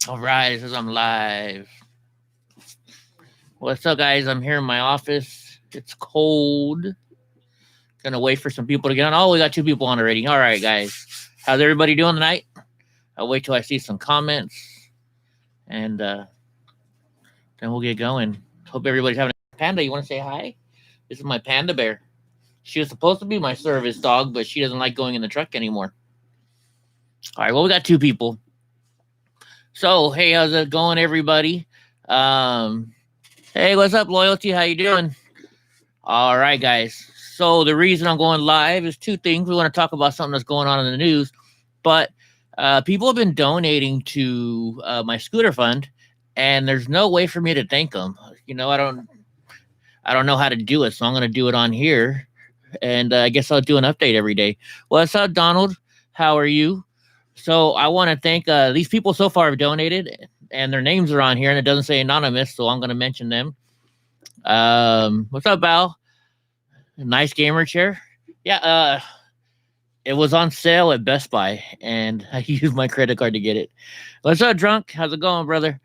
All right, it says I'm live. What's up, guys? I'm here in my office. It's cold. Gonna wait for some people to get on. Oh, we got two people on already. All right, guys. How's everybody doing tonight? I'll wait till I see some comments, and then we'll get going. Hope everybody's having a panda. You want to say hi? This is my panda bear. She was supposed to be my service dog, but she doesn't like going in the truck anymore. All right, well, we got two people. So, hey, how's it going, everybody? Hey, what's up, Loyalty? How you doing? All right, guys. So the reason I'm going live is two things. We want to talk about something that's going on in the news, but people have been donating to my scooter fund, and there's no way for me to thank them. You know, I don't know how to do it, so I'm going to do it on here, and I guess I'll do an update every day. What's up, Donald? How are you? So I want to thank these people so far have donated, and their names are on here, and it doesn't say anonymous, so I'm going to mention them. What's up, Val? Nice gamer chair. Yeah, it was on sale at Best Buy, and I used my credit card to get it. What's up, Drunk? How's it going, brother?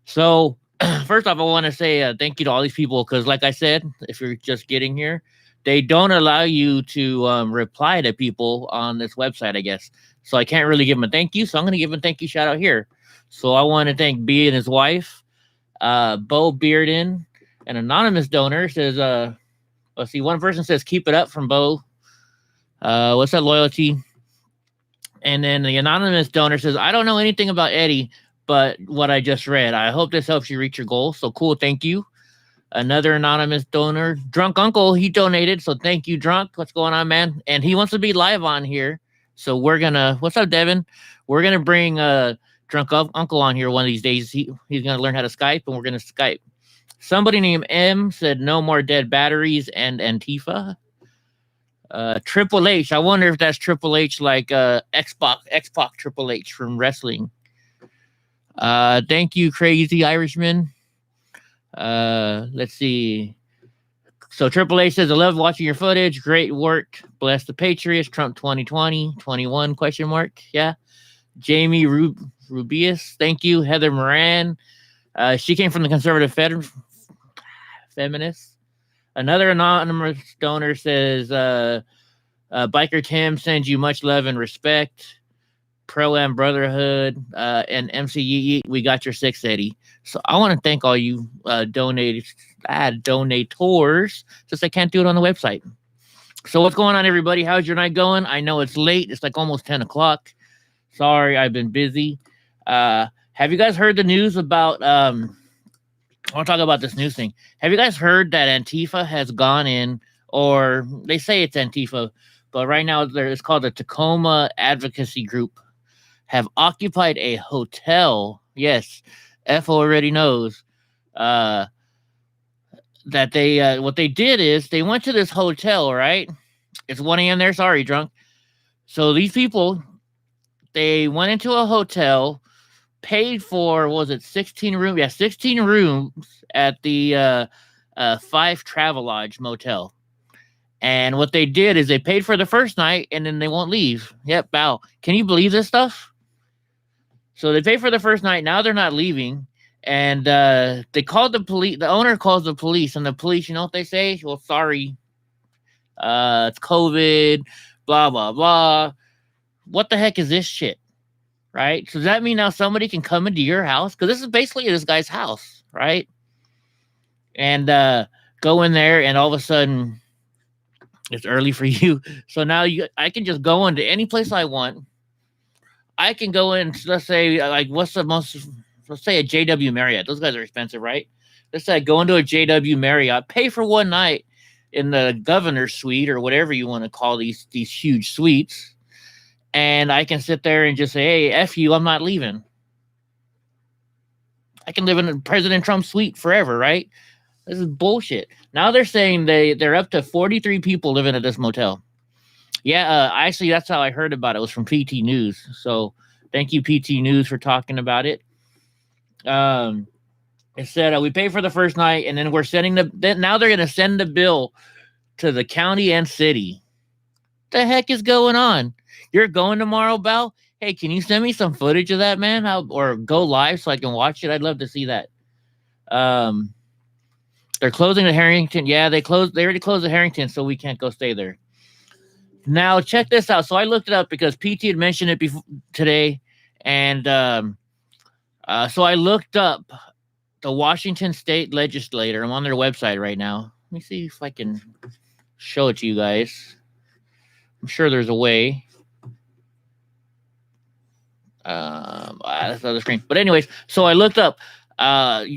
So, first off, I want to say thank you to all these people because, like I said, if you're just getting here, they don't allow you to reply to people on this website, I guess. So I can't really give them a thank you. So I'm going to give them a thank you shout out here. So I want to thank B and his wife, Bo Bearden, an anonymous donor says, let's see, one person says, keep it up from Bo. What's that, Loyalty? And then the anonymous donor says, I don't know anything about Eddie, but what I just read. I hope this helps you reach your goal. So cool. Thank you. Another anonymous donor, Drunk Uncle, he donated. So thank you, Drunk. What's going on, man? And he wants to be live on here. So we're going to, what's up, Devin? We're going to bring Drunk Uncle on here one of these days. He's going to learn how to Skype, and we're going to Skype. Somebody named M said no more dead batteries and Antifa. Triple H. I wonder if that's Triple H like X-Pac Triple H from wrestling. Thank you, Crazy Irishman. Let's see. So Triple H says, I love watching your footage. Great work. Bless the Patriots. Trump 2020, 21 question mark. Yeah. Jamie Rubius. Thank you. Heather Moran. She came from the conservative feminists. Another anonymous donor says, Biker Tim sends you much love and respect. Pro-Am Brotherhood and MCE, we got your 680. So I want to thank all you donators, since I can't do it on the website. So what's going on, everybody? How's your night going? I know it's late. It's like almost 10 o'clock. Sorry, I've been busy. Have you guys heard the news about... I want to talk about this news thing. Have you guys heard that Antifa has gone in, or they say it's Antifa, but right now it's called the Tacoma Advocacy Group, have occupied a hotel. Yes, F already knows that they what they did is they went to this hotel, right? It's 1 a.m. there. Sorry, Drunk. So these people, they went into a hotel, paid for, was it 16 rooms? Yeah, 16 rooms at the 5 Travelodge Motel. And what they did is they paid for the first night and then they won't leave. Yep, wow. Can you believe this stuff? So they paid for the first night. Now they're not leaving. And they called the police. The owner calls the police. And the police, you know what they say? Well, sorry. It's COVID. Blah, blah, blah. What the heck is this shit? Right? So does that mean now somebody can come into your house? Because this is basically this guy's house, right? And go in there, and all of a sudden, it's early for you. So now I can just go into any place I want. I can go in, let's say, like, let's say a JW Marriott. Those guys are expensive, right? Let's say I go into a JW Marriott, pay for one night in the governor's suite or whatever you want to call these huge suites. And I can sit there and just say, hey, F you, I'm not leaving. I can live in President Trump's suite forever, right? This is bullshit. Now they're saying they're up to 43 people living at this motel. Yeah, actually, that's how I heard about it. It was from PT News. So thank you, PT News, for talking about it. It said we pay for the first night, and then we're sending now they're going to send the bill to the county and city. What the heck is going on? You're going tomorrow, Bal? Hey, can you send me some footage of that, man? Or go live so I can watch it? I'd love to see that. Um, they're closing the Harrington. Yeah, they closed. They already closed the Harrington, so we can't go stay there. Now check this out. So I looked it up because PT had mentioned it before today, and so I looked up the Washington State Legislator. I'm on their website right now. Let me see if I can show it to you guys. I'm sure there's a way. That's the other screen. But anyways, so I looked up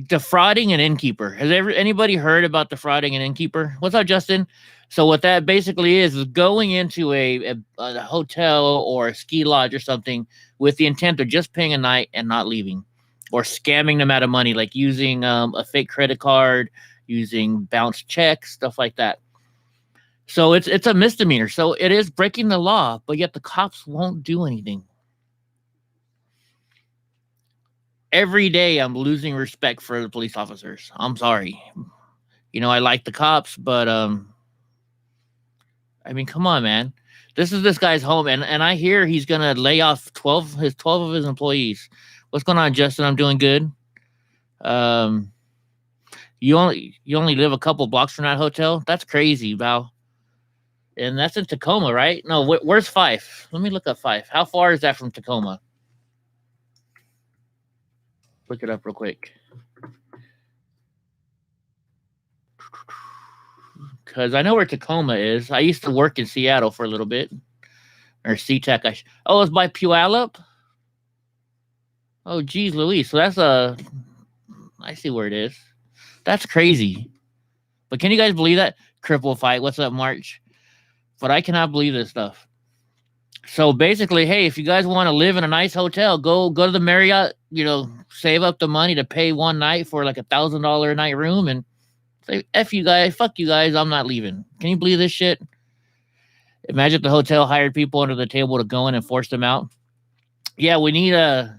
defrauding an innkeeper. Has anybody heard about defrauding an innkeeper? What's up, Justin? So what that basically is going into a hotel or a ski lodge or something with the intent of just paying a night and not leaving, or scamming them out of money, like using a fake credit card, using bounce checks, stuff like that. So it's a misdemeanor. So it is breaking the law, but yet the cops won't do anything. Every day I'm losing respect for the police officers. I'm sorry. I like the cops, but I mean, come on, man. This is this guy's home, and I hear he's gonna lay off 12 of his employees. What's going on, Justin? I'm doing good. Um, you only live a couple blocks from that hotel. That's crazy, Val. And that's in Tacoma, right? No, where's Fife? Let me look up Fife. How far is that from Tacoma? Look it up real quick. Because I know where Tacoma is. I used to work in Seattle for a little bit, or SeaTac. Oh, it's by Puyallup. Oh, geez, Louise. So that's I see where it is. That's crazy. But can you guys believe that? Cripple fight. What's up, March? But I cannot believe this stuff. So basically, hey, if you guys want to live in a nice hotel, go to the Marriott. Save up the money to pay one night for like $1,000 a night room, and say, F you guys, fuck you guys, I'm not leaving. Can you believe this shit? Imagine if the hotel hired people under the table to go in and force them out. Yeah, we need I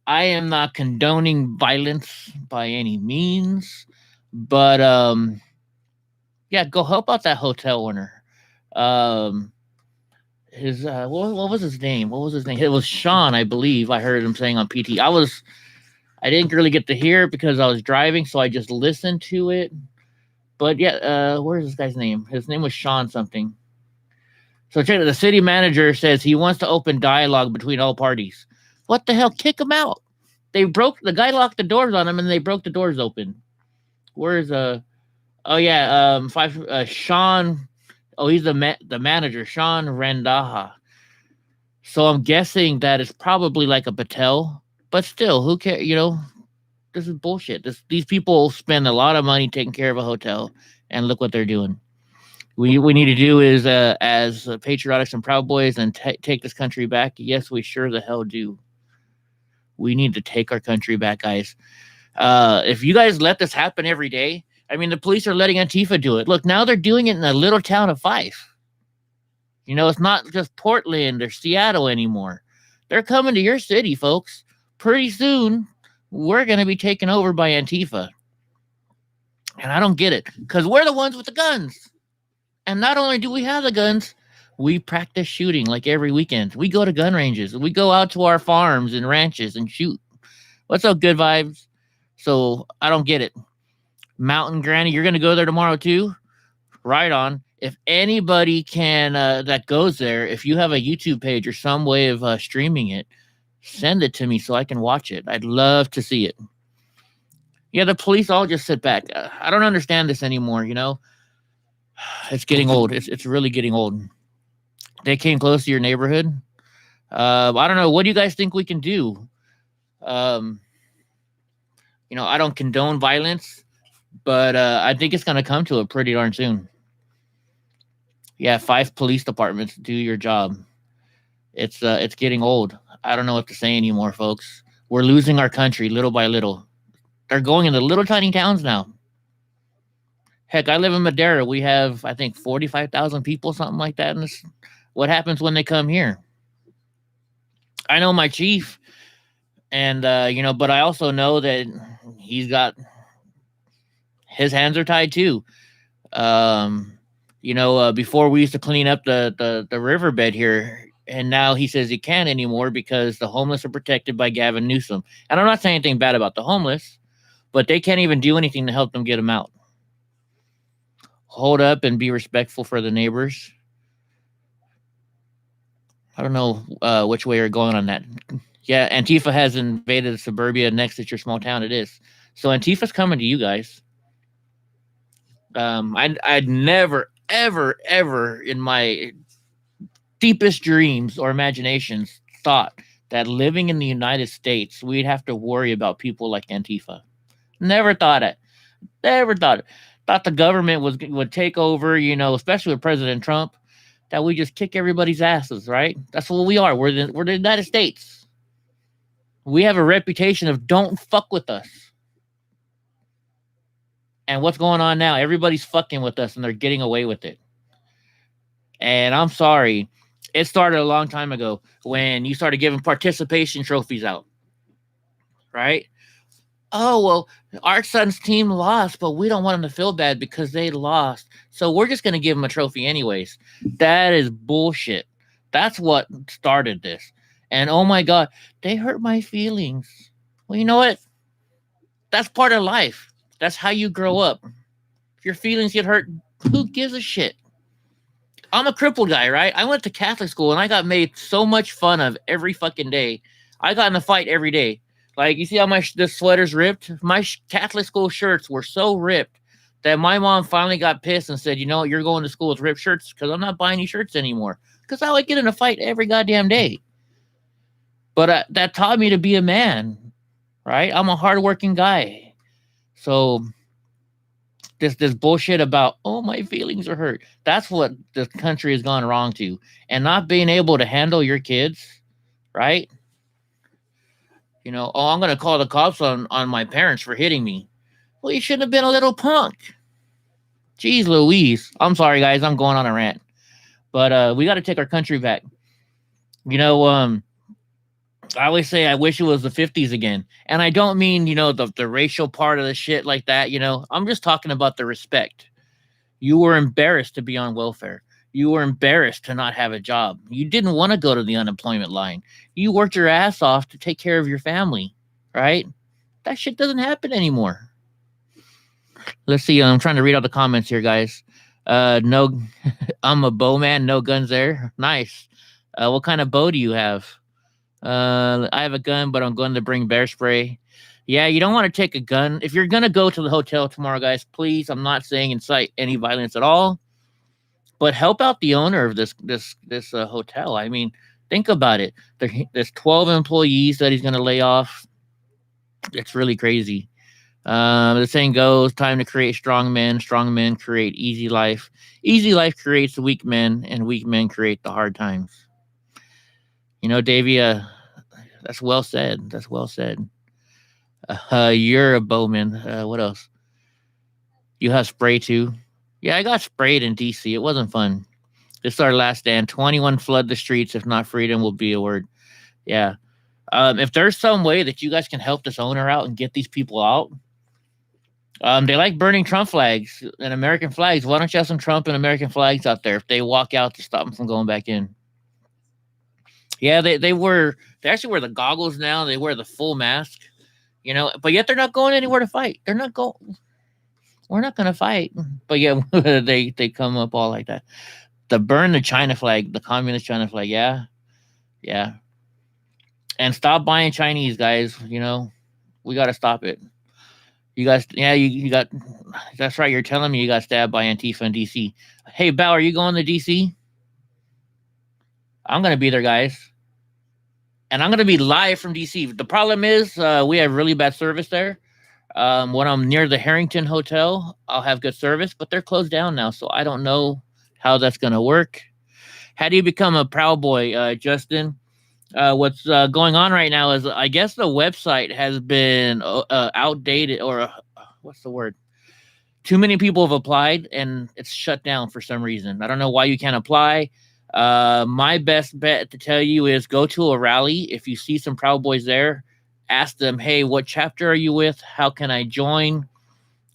am not condoning violence by any means, but yeah, go help out that hotel owner. His what was his name? What was his name? It was Sean, I believe. I heard him saying on PT. I didn't really get to hear it because I was driving, so I just listened to it. But yeah, where's this guy's name? His name was Sean something. So check it. The city manager says he wants to open dialogue between all parties. What the hell? Kick him out. The guy locked the doors on him, and they broke the doors open. Where's oh yeah, Sean. Oh, he's the manager, Sean Randaha. So I'm guessing that it's probably like a Patel, but still, who cares? This is bullshit. These people spend a lot of money taking care of a hotel, and look what they're doing. We need to do is, as patriotic and proud boys, and take this country back. Yes, we sure the hell do. We need to take our country back, guys. If you guys let this happen every day, I mean, the police are letting Antifa do it. Look, now they're doing it in a little town of Fife. It's not just Portland or Seattle anymore. They're coming to your city, folks. Pretty soon, we're going to be taken over by Antifa. And I don't get it, because we're the ones with the guns. And not only do we have the guns, we practice shooting like every weekend. We go to gun ranges. We go out to our farms and ranches and shoot. What's up, good vibes? So I don't get it. Mountain Granny, you're going to go there tomorrow too? Right on. If anybody can that goes there, if you have a YouTube page or some way of streaming it, send it to me so I can watch it. I'd love to see it. Yeah, the police all just sit back. I don't understand this anymore, It's getting old. It's really getting old. They came close to your neighborhood. I don't know. What do you guys think we can do? I don't condone violence, but I think it's going to come to it pretty darn soon. Yeah, 5 police departments, do your job. It's getting old. I don't know what to say anymore, folks. We're losing our country little by little. They're going into little tiny towns now. Heck, I live in Madera. We have, I think, 45,000 people, something like that. And what happens when they come here? I know my chief, and but I also know that he's got his hands are tied too. Before we used to clean up the riverbed here, And now he says he can't anymore because the homeless are protected by Gavin Newsom. And I'm not saying anything bad about the homeless, but they can't even do anything to help them get them out. Hold up and be respectful for the neighbors. I don't know which way you're going on that. Yeah, Antifa has invaded suburbia next to your small town. It is. So Antifa's coming to you guys. I'd never, ever, ever in my deepest dreams or imaginations thought that living in the United States, we'd have to worry about people like Antifa. Never thought it. Never thought it. Thought the government would take over, especially with President Trump, that we just kick everybody's asses, right? That's what we are. We're the United States. We have a reputation of don't fuck with us. And what's going on now? Everybody's fucking with us and they're getting away with it. And I'm sorry. It started a long time ago when you started giving participation trophies out. Right? Oh, well, our son's team lost, but we don't want them to feel bad because they lost. So we're just going to give them a trophy anyways. That is bullshit. That's what started this. And oh my God, they hurt my feelings. Well, you know what? That's part of life. That's how you grow up. If your feelings get hurt, who gives a shit? I'm a crippled guy, right? I went to Catholic school and I got made so much fun of every fucking day. I got in a fight every day. Like, you see how the sweater's ripped? My Catholic school shirts were so ripped that my mom finally got pissed and said, you know, you're going to school with ripped shirts because I'm not buying you shirts anymore. Because I would get in a fight every goddamn day. But that taught me to be a man, right? I'm a hardworking guy. So this bullshit about, oh, my feelings are hurt. That's what the country has gone wrong to. And not being able to handle your kids, right? Oh, I'm going to call the cops on my parents for hitting me. Well, you shouldn't have been a little punk. Jeez Louise. I'm sorry, guys. I'm going on a rant. But we got to take our country back. I always say I wish it was the 50s again. And I don't mean, the racial part of the shit like that. I'm just talking about the respect. You were embarrassed to be on welfare. You were embarrassed to not have a job. You didn't want to go to the unemployment line. You worked your ass off to take care of your family, right? That shit doesn't happen anymore. Let's see. I'm trying to read all the comments here, guys. No, I'm a bow man. No guns there. Nice. What kind of bow do you have? I have a gun, but I'm going to bring bear spray. Yeah, you don't want to take a gun. If you're going to go to the hotel tomorrow, guys, please, I'm not saying incite any violence at all. But help out the owner of this hotel. I mean, think about it. There's 12 employees that he's going to lay off. It's really crazy. The saying goes, time to create strong men. Strong men create easy life. Easy life creates weak men, and weak men create the hard times. Davey, that's well said. That's well said. You're a bowman. What else? You have spray too. Yeah, I got sprayed in DC. It wasn't fun. This is our last stand. 21 flood the streets. If not, freedom will be a word. Yeah. If there's some way that you guys can help this owner out and get these people out, they like burning Trump flags and American flags. Why don't you have some Trump and American flags out there if they walk out to stop them from going back in? Yeah, they actually wear the goggles now. They wear the full mask, but yet they're not going anywhere to fight. They're not going. We're not going to fight. But yeah, they come up all like that. The burn the China flag, the communist China flag. Yeah. Yeah. And stop buying Chinese, guys. We got to stop it. You guys, yeah, you got, that's right. You're telling me you got stabbed by Antifa in DC. Hey, Bal, are you going to DC? I'm going to be there, guys. And I'm going to be live from DC. The problem is we have really bad service there. When I'm near the Harrington Hotel, I'll have good service, but they're closed down now. So I don't know how that's going to work. How do you become a Proud Boy, Justin? What's going on right now is I guess the website has been outdated, or what's the word? Too many people have applied and it's shut down for some reason. I don't know why you can't apply. My best bet to tell you is go to a rally. If you see some Proud Boys there, ask them, hey, what chapter are you with? How can I join?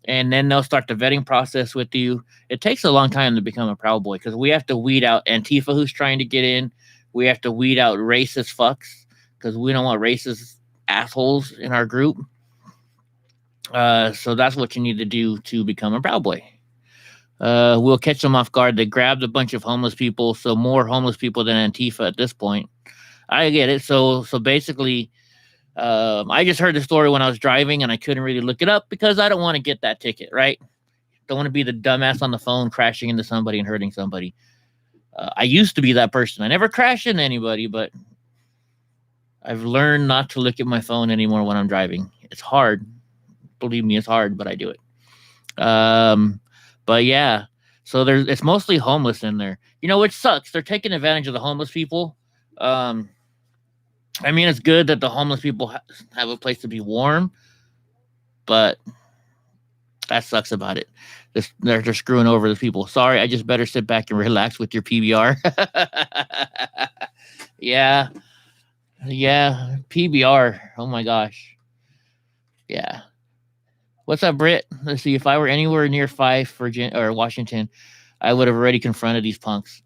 And then they'll start the vetting process with you. It takes a long time to become a Proud Boy because we have to weed out Antifa who's trying to get in. We have to weed out racist fucks because we don't want racist assholes in our group. So that's what you need to do to become a Proud Boy. We'll catch them off guard. They grabbed a bunch of homeless people, so more homeless people than Antifa at this point. I get it. So basically, I just heard the story when I was driving, and I couldn't really look it up because I don't want to get that ticket, right? Don't want to be the dumbass on the phone crashing into somebody and hurting somebody. I used to be that person. I never crashed into anybody, but I've learned not to look at my phone anymore when I'm driving. It's hard. Believe me, it's hard, but I do it. But yeah, so it's mostly homeless in there, which sucks. They're taking advantage of the homeless people. I mean, it's good that the homeless people have a place to be warm, but that sucks about it. They're screwing over the people. Sorry, I just better sit back and relax with your PBR. Yeah, PBR. Oh my gosh. Yeah. What's up, Britt? Let's see. If I were anywhere near Fife or Washington, I would have already confronted these punks.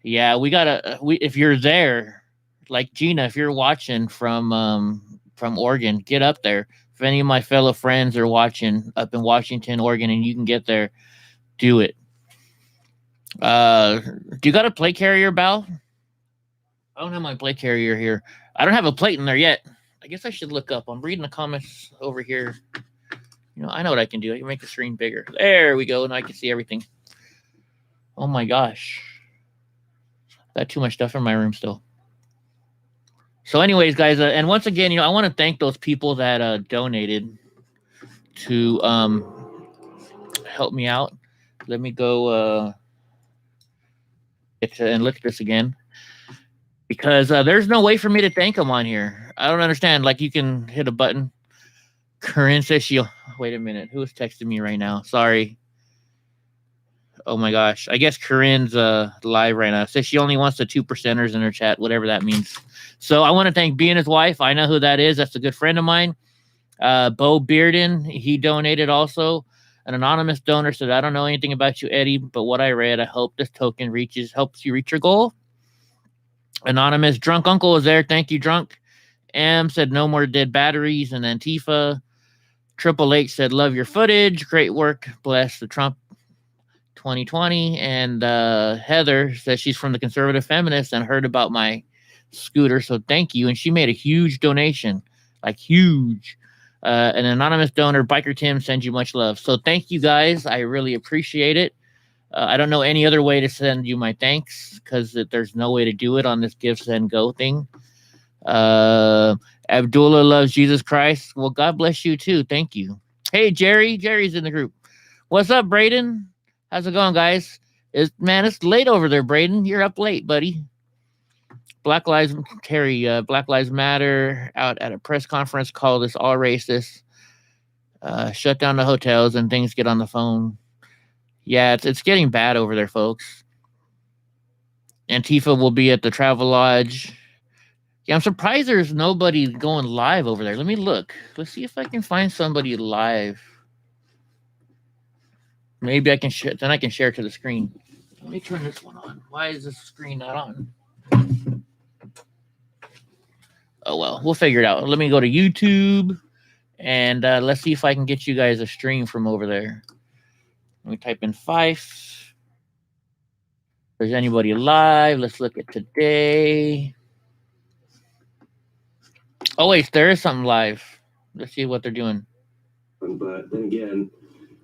Yeah, if you're there, like Gina, if you're watching from Oregon, get up there. If any of my fellow friends are watching up in Washington, Oregon, and you can get there, do it. Do you got a plate carrier, Bal? I don't have my plate carrier here. I don't have a plate in there yet. I guess I should look up. I'm reading the comments over here. I know what I can do. I can make the screen bigger. There we go. Now I can see everything. Oh my gosh. I got too much stuff in my room still. So anyways, guys, and once again, I want to thank those people that donated to help me out. Let me go and look at this again. Because there's no way for me to thank them on here. I don't understand. Like, you can hit a button. Corinne says wait a minute. Who is texting me right now? Sorry. Oh my gosh. I guess Corinne's live right now. Says she only wants the 2%ers in her chat, whatever that means. So I want to thank B and his wife. I know who that is. That's a good friend of mine. Bo Bearden, he donated also. An anonymous donor said, I don't know anything about you, Eddie, but what I read, I hope this token helps you reach your goal. Anonymous Drunk Uncle is there. Thank you, Drunk. M said, no more dead batteries and Antifa. Triple H said, love your footage. Great work. Bless the Trump 2020. And Heather says she's from the Conservative Feminist and heard about my scooter. So thank you. And she made a huge donation, like huge. An anonymous donor, Biker Tim, sends you much love. So thank you guys. I really appreciate it. I don't know any other way to send you my thanks because there's no way to do it on this Give, Send, Go thing. Abdullah loves Jesus Christ. Well, God bless you too. Thank you. Hey, Jerry. Jerry's in the group. What's up, Braden? How's it going, guys? It's late over there, Braden. You're up late, buddy. Black Lives Matter out at a press conference called us all racist. Shut down the hotels and things get on the phone. Yeah, it's getting bad over there, folks. Antifa will be at the Travelodge. Yeah, I'm surprised there's nobody going live over there. Let me look. Let's see if I can find somebody live. Maybe I can share. Then I can share to the screen. Let me turn this one on. Why is this screen not on? Oh, well, we'll figure it out. Let me go to YouTube, and let's see if I can get you guys a stream from over there. Let me type in Fife. If there's anybody live, let's look at today. Oh, wait, there is something live. Let's see what they're doing. But then again,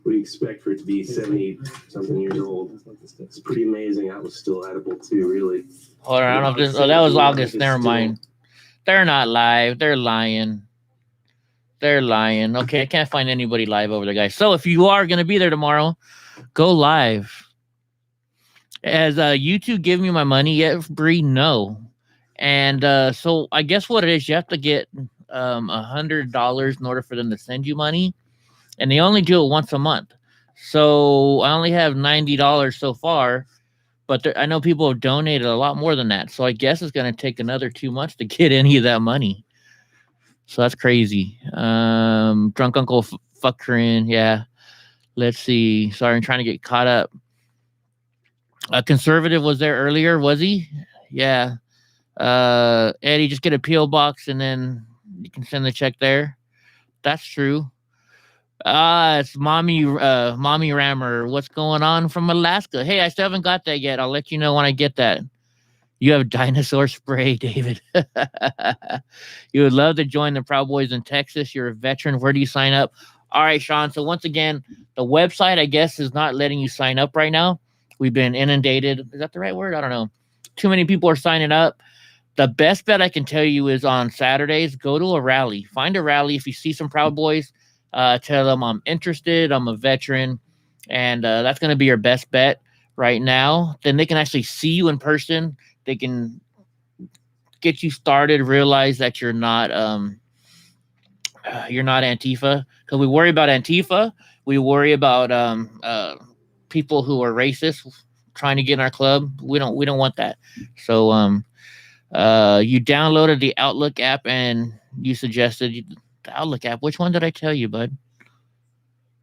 what do you expect for it to be 70-something years old? It's pretty amazing. I was still edible, too, really. Hold on, I don't know if this... Oh, that was August. Never mind. They're not live. They're lying. They're lying. Okay, I can't find anybody live over there, guys. So if you are going to be there tomorrow, go live. Has YouTube given me my money yet, Bree? No. And so I guess what it is, you have to get $100 in order for them to send you money. And they only do it once a month. So I only have $90 so far. But I know people have donated a lot more than that. So I guess it's going to take another 2 months to get any of that money. So that's crazy. Drunk Uncle Fuckerin. Yeah. Let's see. Sorry, I'm trying to get caught up. A conservative was there earlier, was he? Yeah. Eddie, just get a PO box and then you can send the check there. That's true. It's mommy Rammer. What's going on from Alaska? Hey, I still haven't got that yet. I'll let you know when I get that. You have dinosaur spray, David. You would love to join the Proud Boys in Texas. You're a veteran. Where do you sign up? All right, Sean. So once again, the website, I guess, is not letting you sign up right now. We've been inundated. Is that the right word? I don't know. Too many people are signing up. The best bet I can tell you is on Saturdays, go to a rally. Find a rally. If you see some Proud Boys, tell them I'm interested. I'm a veteran. And that's going to be your best bet right now. Then they can actually see you in person. They can get you started, realize that you're not Antifa. Because we worry about Antifa. We worry about people who are racist trying to get in our club. We don't want that. So you downloaded the Outlook app and you suggested the Outlook app. Which one did I tell you, bud?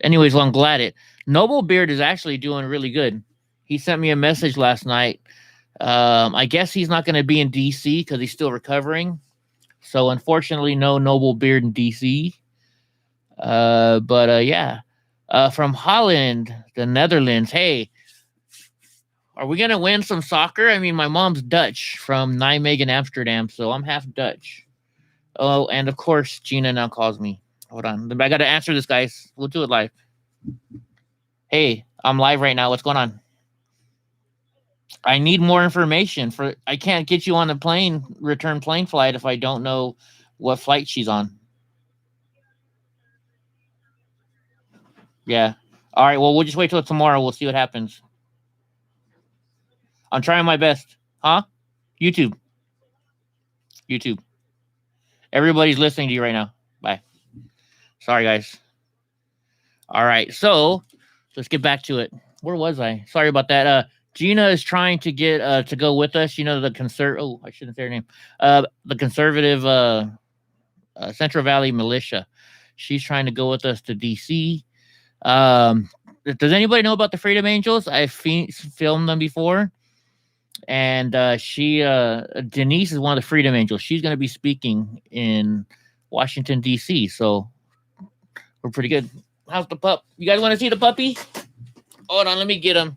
Anyways, well, I'm glad it. Noble Beard is actually doing really good. He sent me a message last night. I guess he's not going to be in DC because he's still recovering. So unfortunately, no Noble Beard in DC. But yeah. From Holland, the Netherlands. Hey, are we going to win some soccer? I mean, my mom's Dutch from Nijmegen, Amsterdam, so I'm half Dutch. Oh, and of course, Gina now calls me. Hold on. I got to answer this, guys. We'll do it live. Hey, I'm live right now. What's going on? I need more information. I can't get you on the return plane flight if I don't know what flight she's on. Yeah. All right. Well, we'll just wait till tomorrow. We'll see what happens. I'm trying my best. Huh? YouTube. Everybody's listening to you right now. Bye. Sorry, guys. All right. So let's get back to it. Where was I? Sorry about that. Gina is trying to get to go with us. You know, the I shouldn't say her name. The conservative Central Valley Militia. She's trying to go with us to DC. Does anybody know about the Freedom Angels? I've filmed them before. And Denise is one of the Freedom Angels. She's going to be speaking in Washington, D.C. So we're pretty good. How's the pup? You guys want to see the puppy? Hold on, let me get him.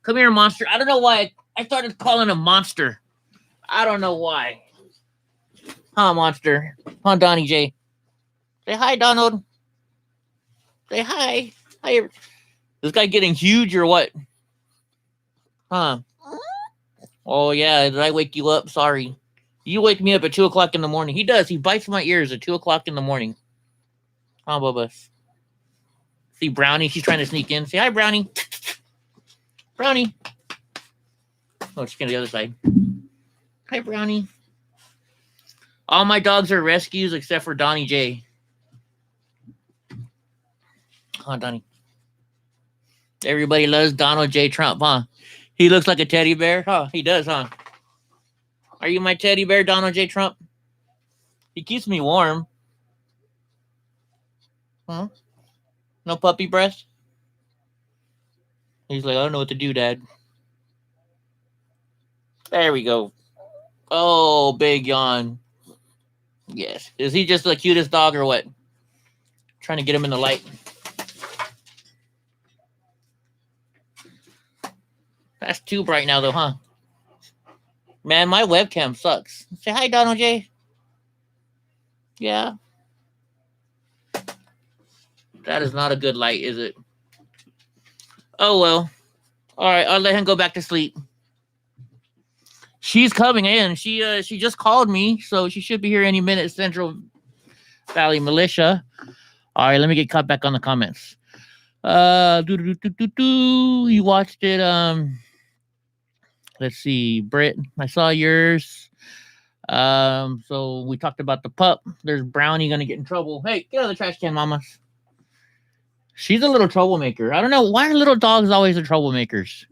Come here, monster. I don't know why I started calling him monster. I don't know why. Huh, monster? Huh, Donnie J? Say hi, Donald. Say hi. Hi. This guy getting huge or what? Huh? Oh, yeah. Did I wake you up? Sorry. You wake me up at 2 o'clock in the morning. He does. He bites my ears at 2 o'clock in the morning. Huh, Bubba? See Brownie? She's trying to sneak in. Say hi, Brownie. Brownie. Oh, she's going to the other side. Hi, Brownie. All my dogs are rescues except for Donnie J. Huh, Donnie? Everybody loves Donald J. Trump, huh? He looks like a teddy bear. Huh? He does, huh? Are you my teddy bear, Donald J. Trump? He keeps me warm. Huh? No puppy breath? He's like, I don't know what to do, Dad. There we go. Oh, big yawn. Yes. Is he just the cutest dog or what? Trying to get him in the light. That's too bright now, though, huh? Man, my webcam sucks. Say hi, Donald J. Yeah. That is not a good light, is it? Oh, well. All right, I'll let him go back to sleep. She's coming in. She just called me, so she should be here any minute. Central Valley Militia. All right, let me get caught back on the comments. You watched it. Let's see, Britt. I saw yours. So we talked about the pup. There's Brownie gonna get in trouble. Hey, get out of the trash can, mama. She's a little troublemaker. I don't know why are little dogs always the troublemakers.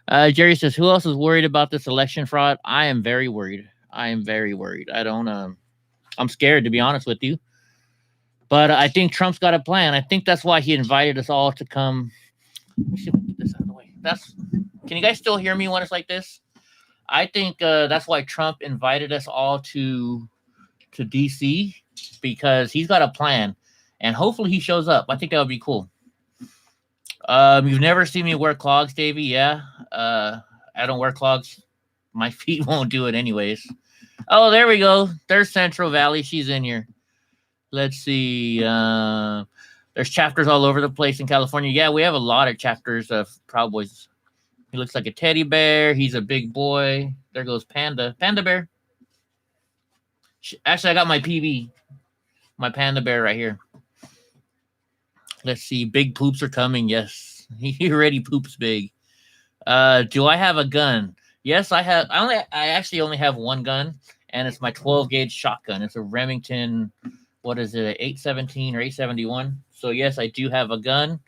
Jerry says, who else is worried about this election fraud? I am very worried. I don't, I'm scared, to be honest with you. But I think Trump's got a plan. I think that's why he invited us all to come. Let me see if we can get this out of the way. Can you guys still hear me when it's like this? I think that's why Trump invited us all to DC, because he's got a plan, and hopefully he shows up. I think that would be cool. You've never seen me wear clogs, Davey? Yeah. I don't wear clogs. My feet won't do it anyways. Oh, there we go. There's Central Valley. She's in here. Let's see. There's chapters all over the place in California. Yeah, we have a lot of chapters of Proud Boys. He looks like a teddy bear. He's a big boy. There goes Panda. Panda Bear. Actually, I got my PB. My Panda Bear right here. Let's see. Big poops are coming. Yes. He already poops big. Do I have a gun? Yes, I have. I actually only have one gun, and it's my 12 gauge shotgun. It's a Remington, what is it, 817 or 871? So yes, I do have a gun.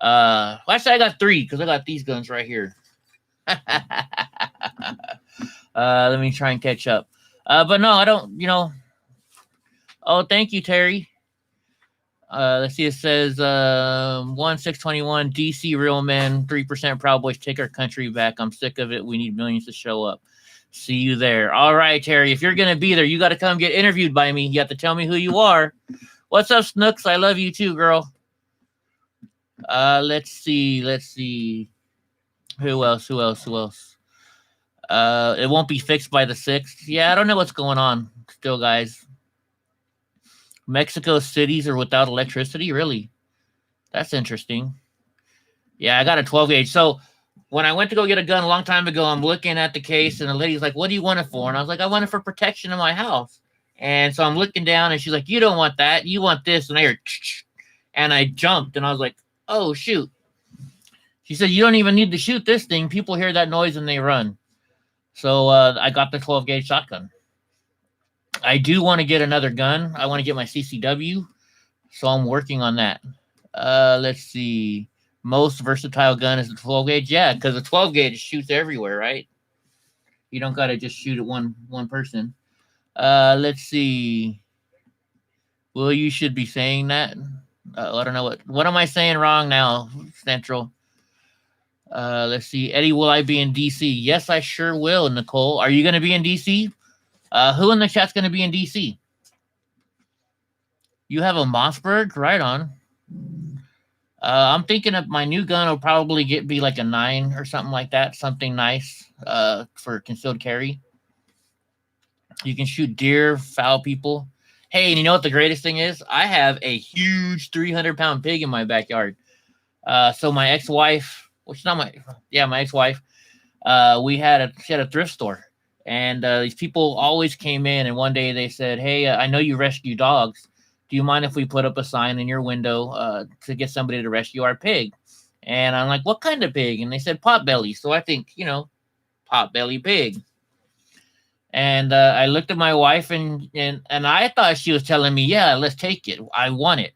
Actually, I got three because I got these guns right here. Let me try and catch up. But no, I don't, Oh, thank you, Terry. Let's see, it says 1621 DC real men, 3% Proud Boys, take our country back. I'm sick of it. We need millions to show up. See you there. All right, Terry. If you're gonna be there, you got to come get interviewed by me. You have to tell me who you are. What's up, Snooks? I love you too, girl. Let's see. Who else? It won't be fixed by the 6th. Yeah, I don't know what's going on still, guys. Mexico cities are without electricity? Really? That's interesting. Yeah, I got a 12 gauge. So when I went to go get a gun a long time ago, I'm looking at the case, and the lady's like, what do you want it for? And I was like, I want it for protection of my house. And so I'm looking down, and she's like, you don't want that. You want this. And I heard, and I jumped, and I was like, oh, shoot. She said, you don't even need to shoot this thing. People hear that noise, and they run. So I got the 12 gauge shotgun. I do want to get another gun. I want to get my CCW. So I'm working on that. Let's see. Most versatile gun is the 12 gauge. Yeah, because the 12 gauge shoots everywhere, right? You don't got to just shoot at one person. Let's see. Well, you should be saying that. I don't know what am I saying wrong now, Central? Let's see. Eddie, will I be in DC? Yes, I sure will, Nicole. Are you going to be in DC? Who in the chat's going to be in DC? You have a Mossberg? Right on. I'm thinking of my new gun will probably be like a 9 or something like that. Something nice for concealed carry. You can shoot deer, foul people. Hey, and you know what the greatest thing is? I have a huge 300-pound pig in my backyard. So my ex-wife, my ex-wife, she had a thrift store. And these people always came in, and one day they said, hey, I know you rescue dogs. Do you mind if we put up a sign in your window to get somebody to rescue our pig? And I'm like, what kind of pig? And they said Potbelly. So I think, Potbelly pig. And I looked at my wife, and I thought she was telling me, yeah, let's take it. I want it.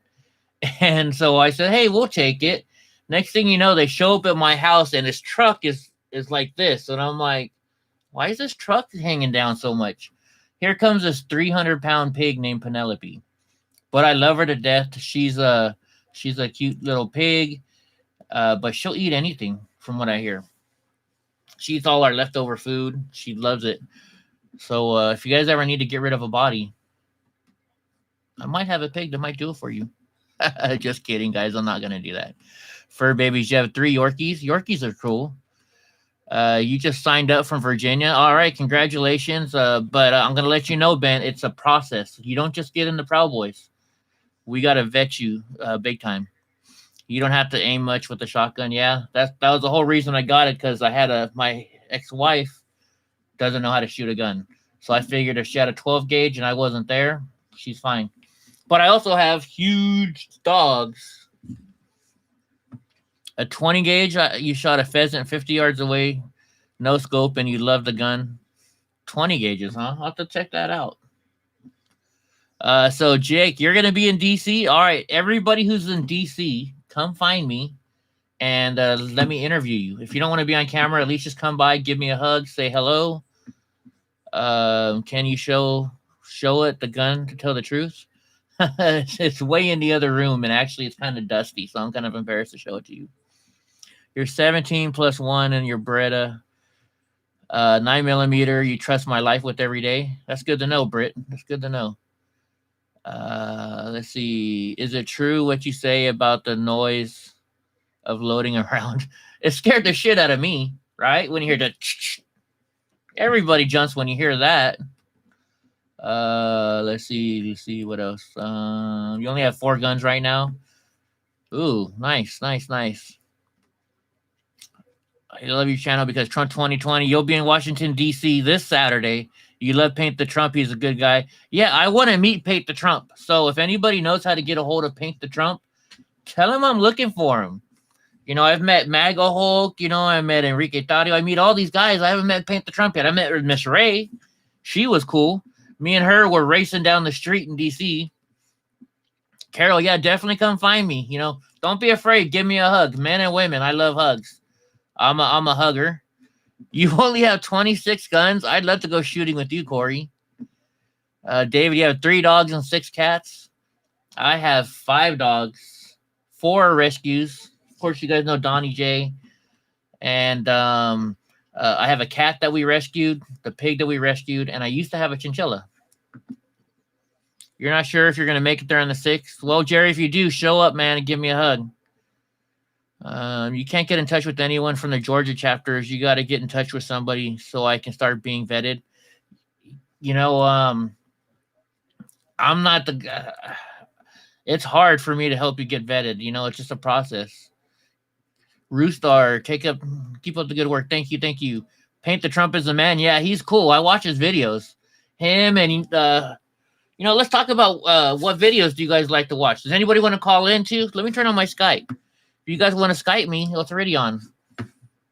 And so I said, hey, we'll take it. Next thing you know, they show up at my house, and this truck is like this. And I'm like, why is this truck hanging down so much? Here comes this 300-pound pig named Penelope. But I love her to death. She's a cute little pig, but she'll eat anything from what I hear. She eats all our leftover food. She loves it. So if you guys ever need to get rid of a body, I might have a pig that might do it for you. Just kidding, guys. I'm not going to do that. Fur babies, you have 3 Yorkies. Yorkies are cool. You just signed up from Virginia. All right, congratulations. But I'm going to let you know, Ben, it's a process. You don't just get into Proud Boys. We got to vet you big time. You don't have to aim much with the shotgun. Yeah, that was the whole reason I got it, because I had my ex-wife doesn't know how to shoot a gun. So I figured if she had a 12 gauge and I wasn't there, she's fine. But I also have huge dogs. A 20 gauge, you shot a pheasant 50 yards away, no scope, and you love the gun. 20 gauges, huh? I'll have to check that out. So, Jake, you're going to be in DC? All right, everybody who's in DC, come find me and let me interview you. If you don't want to be on camera, at least just come by, give me a hug, say hello. Can you show it, the gun, to tell the truth? It's way in the other room, and actually it's kind of dusty, so I'm kind of embarrassed to show it to you. You're 17 plus 1 and you're Beretta. 9mm, you trust my life with every day. That's good to know, Britt. That's good to know. Let's see. Is it true what you say about the noise of loading around? It scared the shit out of me, right? When you hear the everybody jumps when you hear that. Let's see what else. You only have 4 guns right now. Ooh, nice. I love your channel because Trump 2020. You'll be in Washington, D.C. this Saturday. You love Paint the Trump. He's a good guy. Yeah, I want to meet Paint the Trump. So if anybody knows how to get a hold of Paint the Trump, tell him I'm looking for him. You know, I've met MAGA Hulk. You know, I met Enrique Tario. I meet all these guys. I haven't met Paint the Trump yet. I met Miss Ray. She was cool. Me and her were racing down the street in D.C. Carol, yeah, definitely come find me. You know, don't be afraid. Give me a hug. Men and women, I love hugs. I'm a hugger. You only have 26 guns. I'd love to go shooting with you, Corey. David, you have 3 dogs and 6 cats. I have 5 dogs, 4 rescues. Of course, you guys know Donnie J. And I have a cat that we rescued, the pig that we rescued, and I used to have a chinchilla. You're not sure if you're going to make it there on the 6th? Well, Jerry, if you do, show up, man, and give me a hug. You can't get in touch with anyone from the Georgia chapters. You got to get in touch with somebody so I can start being vetted. You know, I'm not the it's hard for me to help you get vetted. You know, it's just a process. Roostar, keep up the good work. Thank you. Paint the Trump is the man. Yeah, he's cool. I watch his videos. Him and you know, let's talk about what videos do you guys like to watch? Does anybody want to call in too? Let me turn on my Skype. If you guys want to Skype me, it's already on.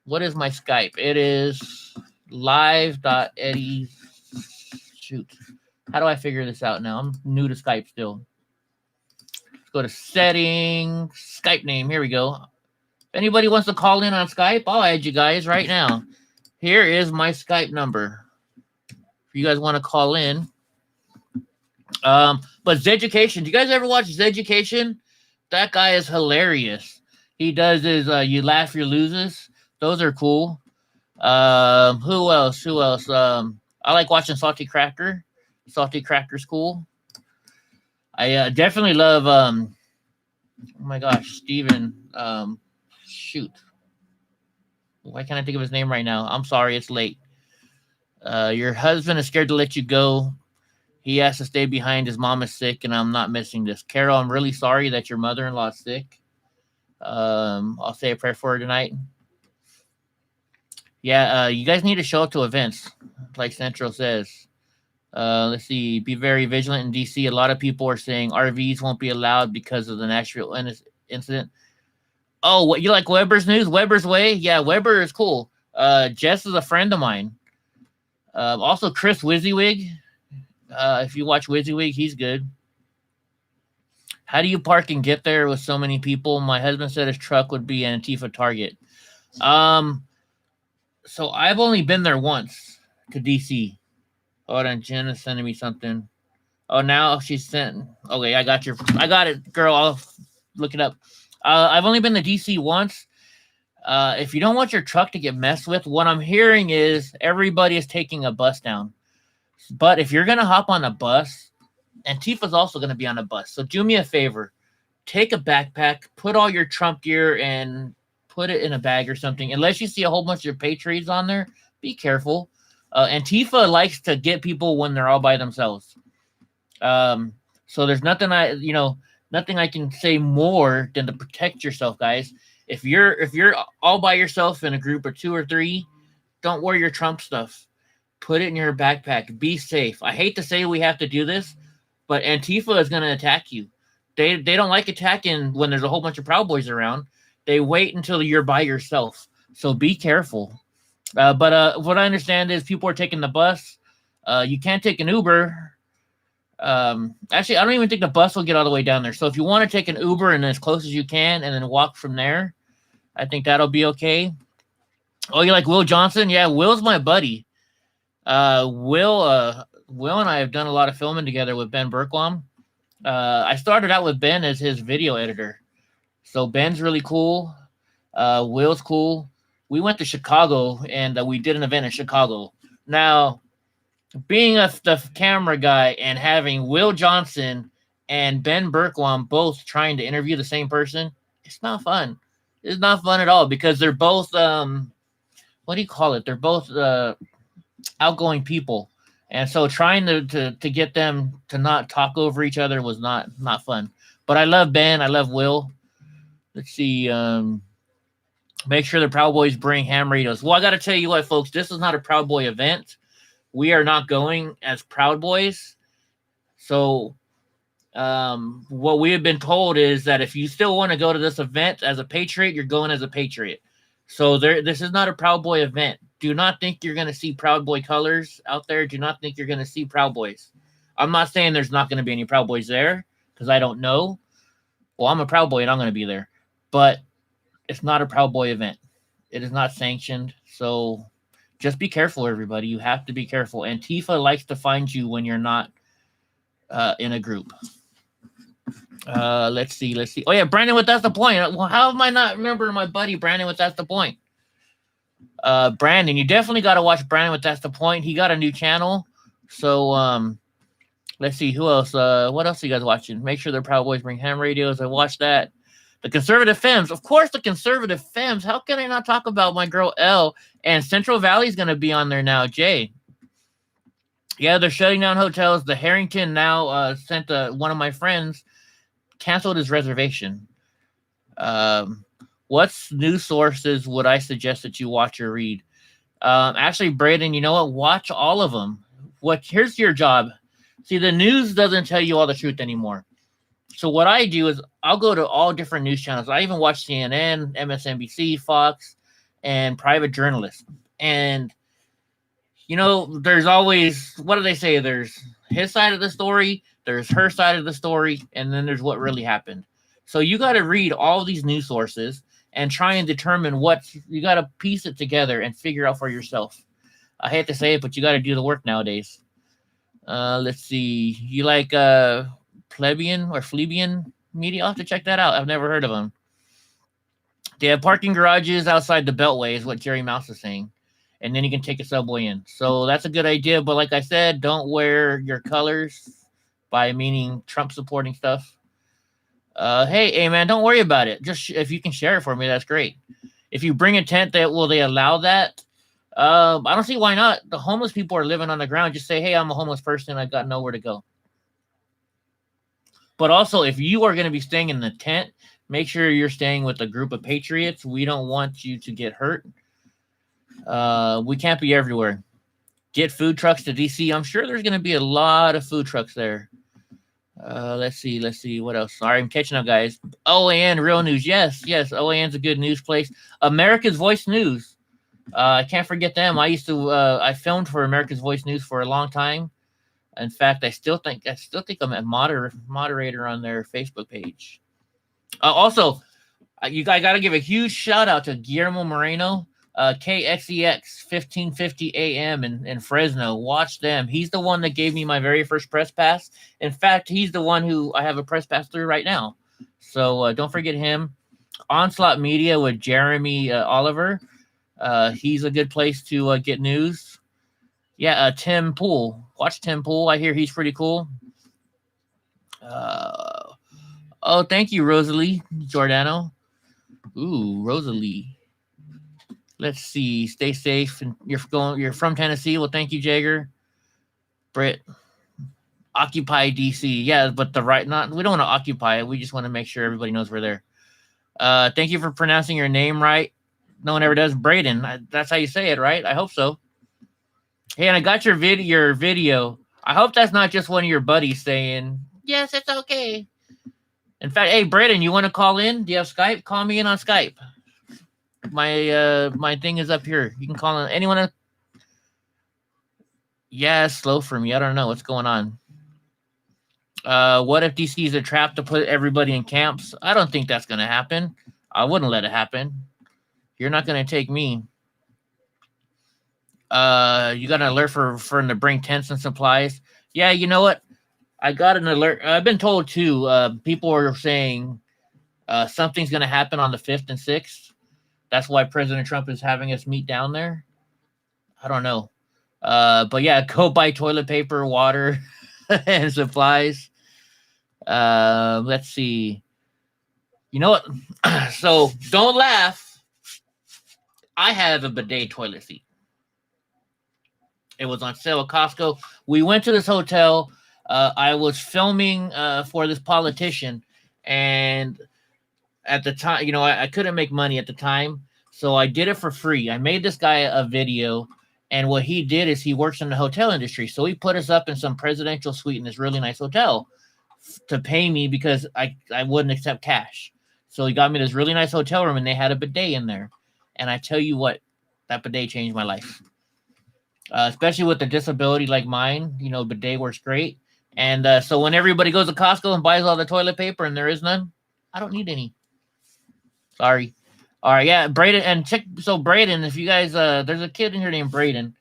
What is my Skype? It is live.eddie. Shoot. How do I figure this out now? I'm new to Skype still. Let's go to settings, Skype name. Here we go. If anybody wants to call in on Skype, I'll add you guys right now. Here is my Skype number. If you guys want to call in. But Zeducation, do you guys ever watch Zeducation? That guy is hilarious. He does his you laugh, you loses. Those are cool. Who else? I like watching Salty Cracker. Salty Cracker's cool. I definitely love oh my gosh, Steven. Shoot. Why can't I think of his name right now? I'm sorry, it's late. Your husband is scared to let you go. He has to stay behind. His mom is sick, and I'm not missing this. Carol, I'm really sorry that your mother-in-law is sick. I'll say a prayer for her tonight. Yeah, you guys need to show up to events, like Central says. Let's see. Be very vigilant in D.C. A lot of people are saying RVs won't be allowed because of the Nashville incident. Oh, what you like Weber's news? Weber's way? Yeah, Weber is cool. Jess is a friend of mine. Also, Chris Wizzywig. If you watch WYSIWYG, he's good. How do you park and get there with so many people? My husband said his truck would be an Antifa target. So I've only been there once to DC. Hold on, Jenna's sending me something. Oh, now she's sent. Okay, I got it, girl. I'll look it up. I've only been to DC once. If you don't want your truck to get messed with, what I'm hearing is everybody is taking a bus down. But if you're going to hop on a bus, Antifa's also going to be on a bus. So do me a favor. Take a backpack, put all your Trump gear, and put it in a bag or something. Unless you see a whole bunch of Patriots on there, be careful. Antifa likes to get people when they're all by themselves. So there's nothing I can say more than to protect yourself, guys. If you're all by yourself in a group of 2 or 3, don't wear your Trump stuff. Put it in your backpack. Be safe. I hate to say we have to do this, but Antifa is going to attack you. They don't like attacking when there's a whole bunch of Proud Boys around. They wait until you're by yourself. So be careful. But what I understand is people are taking the bus. You can't take an Uber. Actually, I don't even think the bus will get all the way down there. So if you want to take an Uber and as close as you can and then walk from there, I think that'll be okay. Oh, you like Will Johnson? Yeah, Will's my buddy. Will and I have done a lot of filming together with Ben Berkwam. I started out with Ben as his video editor. So Ben's really cool. Will's cool. we went to Chicago and we did an event in Chicago. Now, being the camera guy and having Will Johnson and Ben Berkwam both trying to interview the same person, it's not fun. It's not fun at all because they're both what do you call it? They're both outgoing people. And so trying to get them to not talk over each other was not fun. But I love Ben. I love Will. Let's see. Make sure the Proud Boys bring ham radios. Well, I got to tell you what, folks. This is not a Proud Boy event. We are not going as Proud Boys. So what we have been told is that if you still want to go to this event as a Patriot, you're going as a Patriot. So this is not a Proud Boy event. Do not think you're going to see Proud Boy colors out there. Do not think you're going to see Proud Boys. I'm not saying there's not going to be any Proud Boys there because I don't know. Well, I'm a Proud Boy and I'm going to be there. But it's not a Proud Boy event. It is not sanctioned. So just be careful, everybody. You have to be careful. Antifa likes to find you when you're not in a group. Let's see. Oh, yeah, Brandon with That's the Point. Well, how am I not remembering my buddy Brandon with That's the Point? Brandon, you definitely got to watch Brandon with That's the Point. He got a new channel. So let's see. Who else? What else are you guys watching? Make sure the Proud Boys bring ham radios. I watched that. The Conservative Femmes. Of course, the Conservative Femmes. How can I not talk about my girl Elle? And Central Valley's going to be on there now, Jay. Yeah, they're shutting down hotels. The Harrington now sent one of my friends, canceled his reservation. What news sources would I suggest that you watch or read? Actually, Braden, you know what? Watch all of them. Here's your job. See, the news doesn't tell you all the truth anymore. So what I do is I'll go to all different news channels. I even watch CNN, MSNBC, Fox, and private journalists. And, you know, there's always, what do they say? There's his side of the story, there's her side of the story, and then there's what really happened. So you got to read all these news sources and try and determine you got to piece it together and figure out for yourself. I hate to say it, but you got to do the work nowadays. Let's see. You like Plebeian or Flebian Media? I'll have to check that out. I've never heard of them. They have parking garages outside the Beltway is what Jerry Mouse is saying. And then you can take a subway in. So that's a good idea. But like I said, don't wear your colors by meaning Trump supporting stuff. Hey, man, don't worry about it. Just if you can share it for me, that's great. If you bring a tent, will they allow that? I don't see why not. The homeless people are living on the ground. Just say, hey, I'm a homeless person. I got nowhere to go. But also, if you are going to be staying in the tent, make sure you're staying with a group of patriots. We don't want you to get hurt. We can't be everywhere. Get food trucks to DC. I'm sure there's going to be a lot of food trucks there. Let's see. What else? Sorry, I'm catching up, guys. OAN, Real News. Yes. OAN's a good news place. America's Voice News. I can't forget them. I filmed for America's Voice News for a long time. In fact, I still think I'm a moderator on their Facebook page. Also, I got to give a huge shout out to Guillermo Moreno, KXEX 1550 AM in Fresno. Watch them. He's the one that gave me my very first press pass. In fact, he's the one who I have a press pass through right now. So don't forget him. Onslaught Media with Jeremy Oliver. He's a good place to get news. Yeah, Tim Pool. Watch Tim Pool. I hear he's pretty cool. Thank you, Rosalie Giordano. Ooh, Rosalie. Let's see. Stay safe. And you're from Tennessee. Well, thank you, Jagger. Britt. Occupy DC. Yeah, but we don't want to occupy it. We just want to make sure everybody knows we're there. Thank you for pronouncing your name right. No one ever does. Braden. That's how you say it, right? I hope so. Hey, and I got your video. I hope that's not just one of your buddies saying, yes, it's okay. In fact, hey, Braden, you want to call in? Do you have Skype? Call me in on Skype. My thing is up here. You can call in. Anyone? Yeah, it's slow for me. I don't know what's going on. What if DC is a trap to put everybody in camps? I don't think that's going to happen. I wouldn't let it happen. You're not going to take me. You got an alert for them to bring tents and supplies. Yeah, you know what? I got an alert. I've been told too. People are saying something's going to happen on the 5th and 6th. That's why President Trump is having us meet down there. I don't know. But yeah, go buy toilet paper, water, and supplies. Let's see. You know what? So don't laugh. I have a bidet toilet seat. It was on sale at Costco. We went to this hotel. I was filming for this politician, and at the time, I couldn't make money at the time, so I did it for free. I made this guy a video, and what he did is he works in the hotel industry, so he put us up in some presidential suite in this really nice hotel to pay me because I wouldn't accept cash. So he got me this really nice hotel room, and they had a bidet in there. And I tell you what, that bidet changed my life. Especially with a disability like mine, bidet works great. And so when everybody goes to Costco and buys all the toilet paper and there is none, I don't need any. Sorry. All right, yeah, Braden, and check. So Braden, if you guys, there's a kid in here named Braden.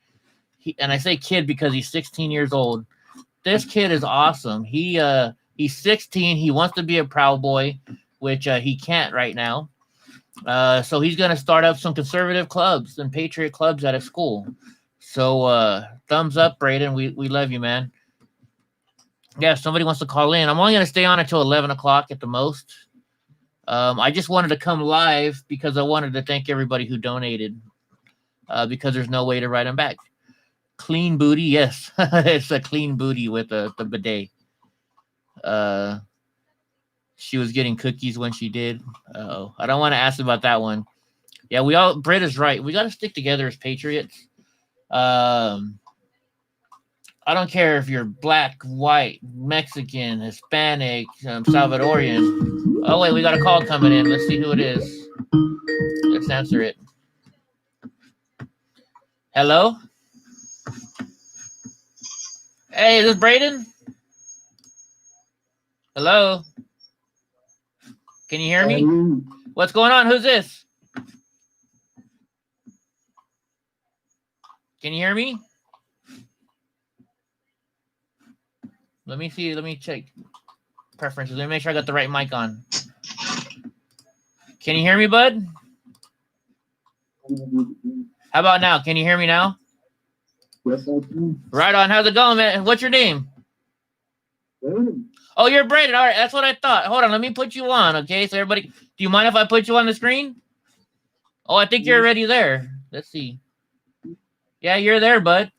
And I say kid because he's 16 years old. This kid is awesome. He's 16. He wants to be a Proud Boy, which he can't right now. So he's gonna start up some conservative clubs and patriot clubs at his school. So thumbs up, Braden. We love you, man. Yeah, if somebody wants to call in, I'm only gonna stay on until 11 o'clock at the most. I just wanted to come live because I wanted to thank everybody who donated. Because there's no way to write them back. Clean booty, yes, it's a clean booty with the bidet. She was getting cookies when she did. Oh, I don't want to ask about that one. Yeah, Britt is right. We got to stick together as patriots. I don't care if you're black, white, Mexican, Hispanic, Salvadorian. Oh, wait, we got a call coming in. Let's see who it is. Let's answer it. Hello? Hey, is this Braden? Hello? Can you hear me? What's going on? Who's this? Can you hear me? Let me see. Let me check preferences. Let me make sure I got the right mic on. Can you hear me, bud? How about now? Can you hear me now? Yes, I can. Right on. How's it going, man? What's your name? Oh, you're Braden. All right, that's what I thought. Hold on, let me put you on, okay? So everybody, do you mind if I put you on the screen? Oh, I think you're already there. Let's see. Yeah, you're there, bud.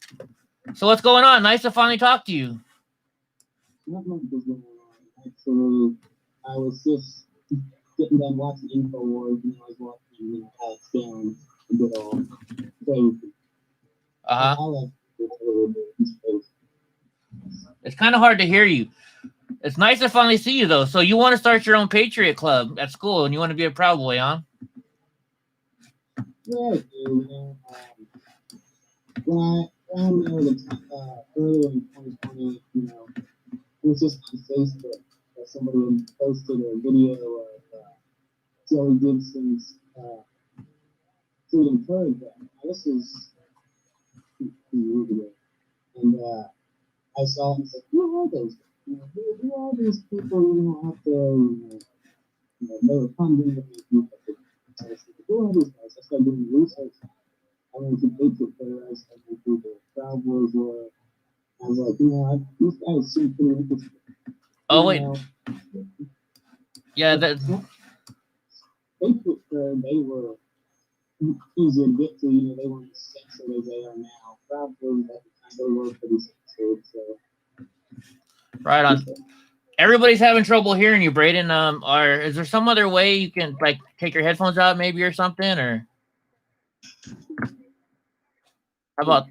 So what's going on? Nice to finally talk to you. Not much was going on. Actually, I was just getting done watching InfoWars, and I was watching, Alex Jones a bit all crazy. Uh-huh. I like it. It's kind of hard to hear you. It's nice to finally see you, though. So you want to start your own Patriot club at school, and you want to be a Proud Boy, huh? Yeah, I do. When I found earlier in 2020, it was just on Facebook that somebody had posted a video of Joey Gibson's Freedom Program. Now, this was 2 years ago. And I saw it and said, who are those? Who are these people, out there? They were funding the people. I said, who are these guys? I started doing research. I went to Patriot Paradise. I went to the Proud Boys were. I was like, these guys seem pretty interesting. Oh, wait. Yeah, that. Patriot they were easier to get to. They weren't as censored as they are now. Proud Boys at the time, they were pretty censored. So. Right on. Everybody's having trouble hearing you, Braden. Is there some other way you can take your headphones out, maybe, or something, or how about?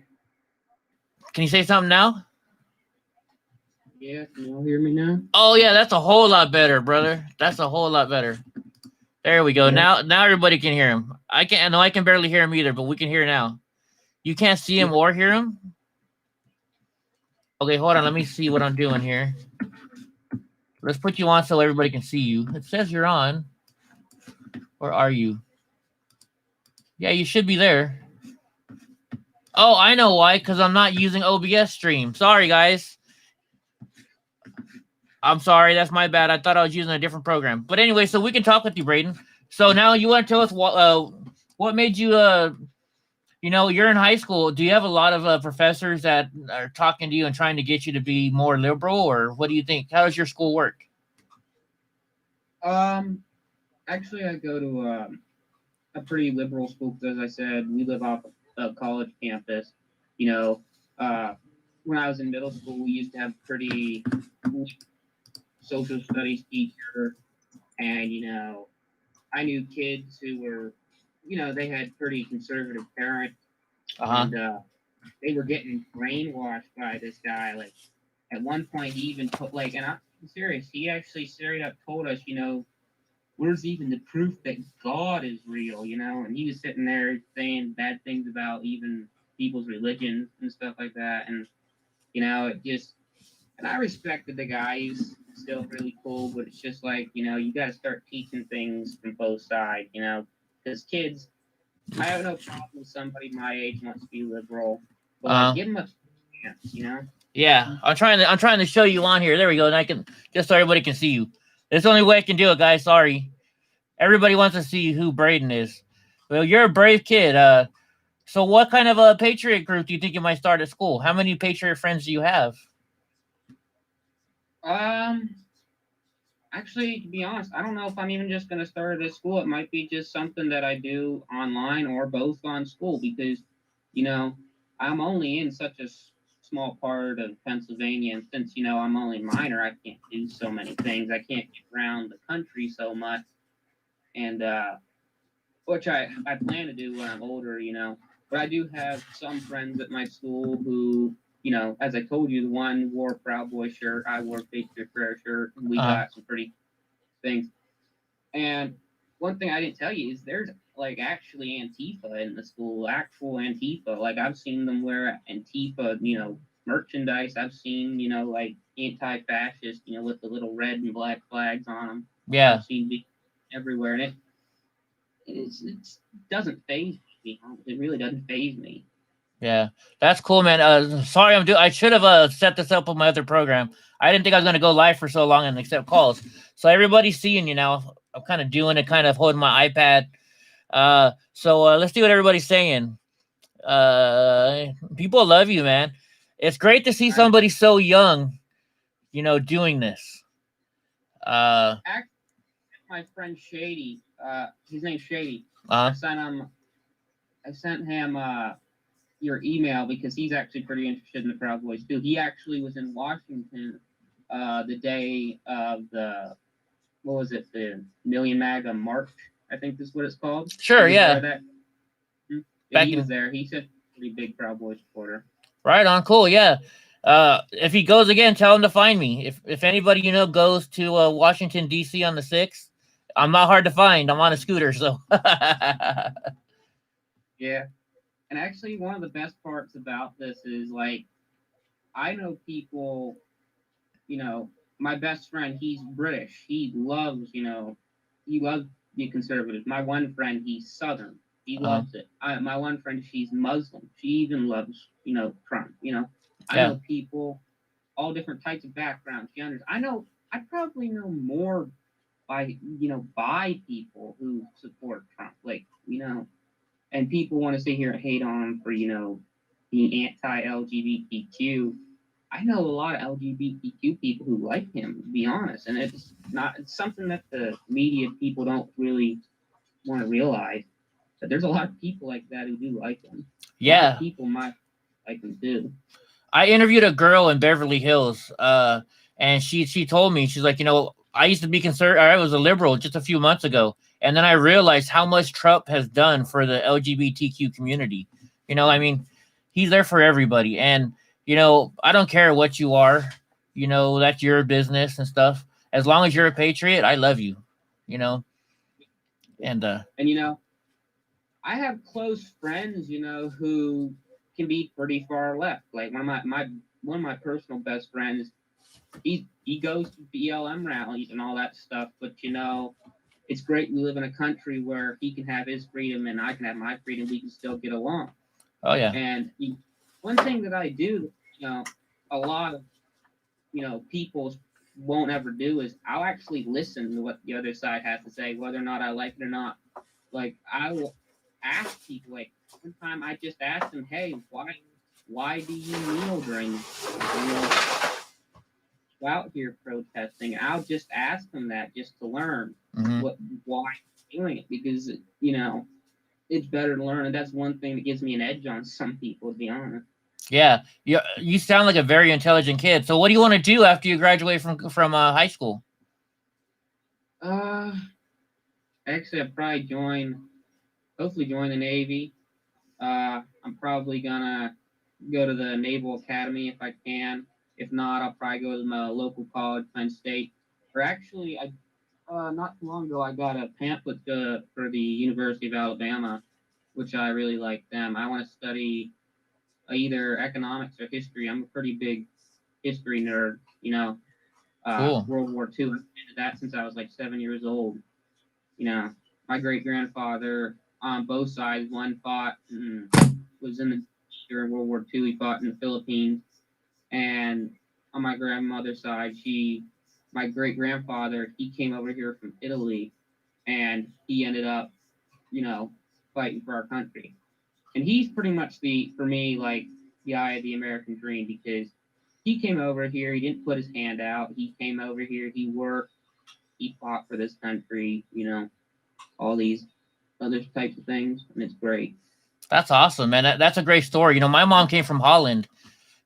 Can you say something now? Yeah, can y'all hear me now? Oh yeah, that's a whole lot better, brother. That's a whole lot better. There we go. Yeah. Now everybody can hear him. I can barely hear him either, but we can hear now. You can't see him or hear him? Okay, hold on. Let me see what I'm doing here. Let's put you on so everybody can see you. It says you're on. Or are you? Yeah, you should be there. Oh, I know why. Because I'm not using OBS stream. Sorry, guys. I'm sorry. That's my bad. I thought I was using a different program. But anyway, so we can talk with you, Braden. So now you want to tell us what what made you you're in high school. Do you have a lot of professors that are talking to you and trying to get you to be more liberal, or what do you think? How does your school work? Actually, I go to a pretty liberal school because, as I said, we live off a college campus. You know, when I was in middle school, we used to have pretty social studies teacher, and I knew kids who were, they had pretty conservative parents, Uh-huh. and they were getting brainwashed by this guy. Like at one point, he even put and I'm serious. He actually straight up told us, where's even the proof that God is real, And he was sitting there saying bad things about even people's religions and stuff like that. And, it just, and I respected the guy. He's still really cool, but it's just like, you got to start teaching things from both sides, because kids, I have no problem with somebody my age wants to be liberal, but give them a chance, Yeah, I'm trying to show you on here. There we go. And I can just so everybody can see you. It's the only way I can do it, guys. Sorry. Everybody wants to see who Braden is. Well, you're a brave kid. So what kind of a Patriot group do you think you might start at school? How many Patriot friends do you have? Actually, to be honest, I don't know if I'm even just going to start it at school. It might be just something that I do online or both on school because, I'm only in such a small part of Pennsylvania. And since, I'm only minor, I can't do so many things. I can't get around the country so much. And, which I plan to do when I'm older, But I do have some friends at my school who, as I told you, the one wore Proud Boy shirt, I wore Patriot Prayer shirt, and we got some pretty things. And one thing I didn't tell you is there's actually Antifa in the school, actual Antifa. Like I've seen them wear Antifa, merchandise. I've seen, anti-fascist, with the little red and black flags on them. Yeah. I've seen everywhere, and it doesn't faze me. It really doesn't faze me. Yeah, that's cool, man. Sorry, I should have set this up with my other program. I didn't think I was going to go live for so long and accept calls. So everybody's seeing you now. I'm kind of doing it, kind of holding my iPad. So let's see what everybody's saying. People love you, man. It's great to see somebody so young, doing this. Actually, my friend Shady, his name's Shady. I sent him your email because he's actually pretty interested in the Proud Boys too. He actually was in Washington the day of the Million MAGA March, I think that's what it's called. Sure, yeah. He was there. He's a pretty big Proud Boys supporter. Right on, cool, yeah. If he goes again, tell him to find me. If anybody goes to Washington D.C. on the 6th, I'm not hard to find. I'm on a scooter, so. Yeah. And actually, one of the best parts about this is, I know people, my best friend, he's British. He loves the conservatives. My one friend, he's Southern. He loves it. My one friend, she's Muslim. She even loves, Trump, I know people, all different types of backgrounds. I probably know more by people who support Trump. And people want to sit here and hate on him for, being anti-LGBTQ. I know a lot of LGBTQ people who like him, to be honest. And it's something that the media people don't really want to realize. But there's a lot of people like that who do like him. Yeah. People might like him too. I interviewed a girl in Beverly Hills, and she told me, she's like, I used to be I was a liberal just a few months ago. And then I realized how much Trump has done for the LGBTQ community. He's there for everybody. And, I don't care what you are, that's your business and stuff. As long as you're a patriot, I love you, And I have close friends, who can be pretty far left. Like one of my personal best friends, he goes to BLM rallies and all that stuff, but it's great we live in a country where he can have his freedom and I can have my freedom. We can still get along. Oh yeah. And one thing that I do, a lot of people won't ever do is I'll actually listen to what the other side has to say, whether or not I like it or not. Like ask people. Like one time, I just asked him, "Hey, why do you kneel during out here protesting?" I'll just ask them that just to learn why I'm doing it, because it's better to learn, and that's one thing that gives me an edge on some people, to be honest. Yeah, you sound like a very intelligent kid. So what do you want to do after you graduate from high school? Actually, I'd probably hopefully join the Navy. I'm probably gonna go to the Naval Academy if I can. If not, I'll probably go to my local college, Penn State. Or actually, not too long ago, I got a pamphlet for the University of Alabama, which I really like them. I want to study either economics or history. I'm a pretty big history nerd, Cool. World War II. I've been into that since I was like 7 years old. My great-grandfather on both sides, one fought and was during World War II. He fought in the Philippines. And on my grandmother's side, my great-grandfather, he came over here from Italy, and he ended up, fighting for our country. And he's pretty much for me, like the eye of the American dream, because he came over here, he didn't put his hand out. He came over here, he worked, he fought for this country, all these other types of things, and it's great. That's awesome, man. That's a great story. My mom came from Holland,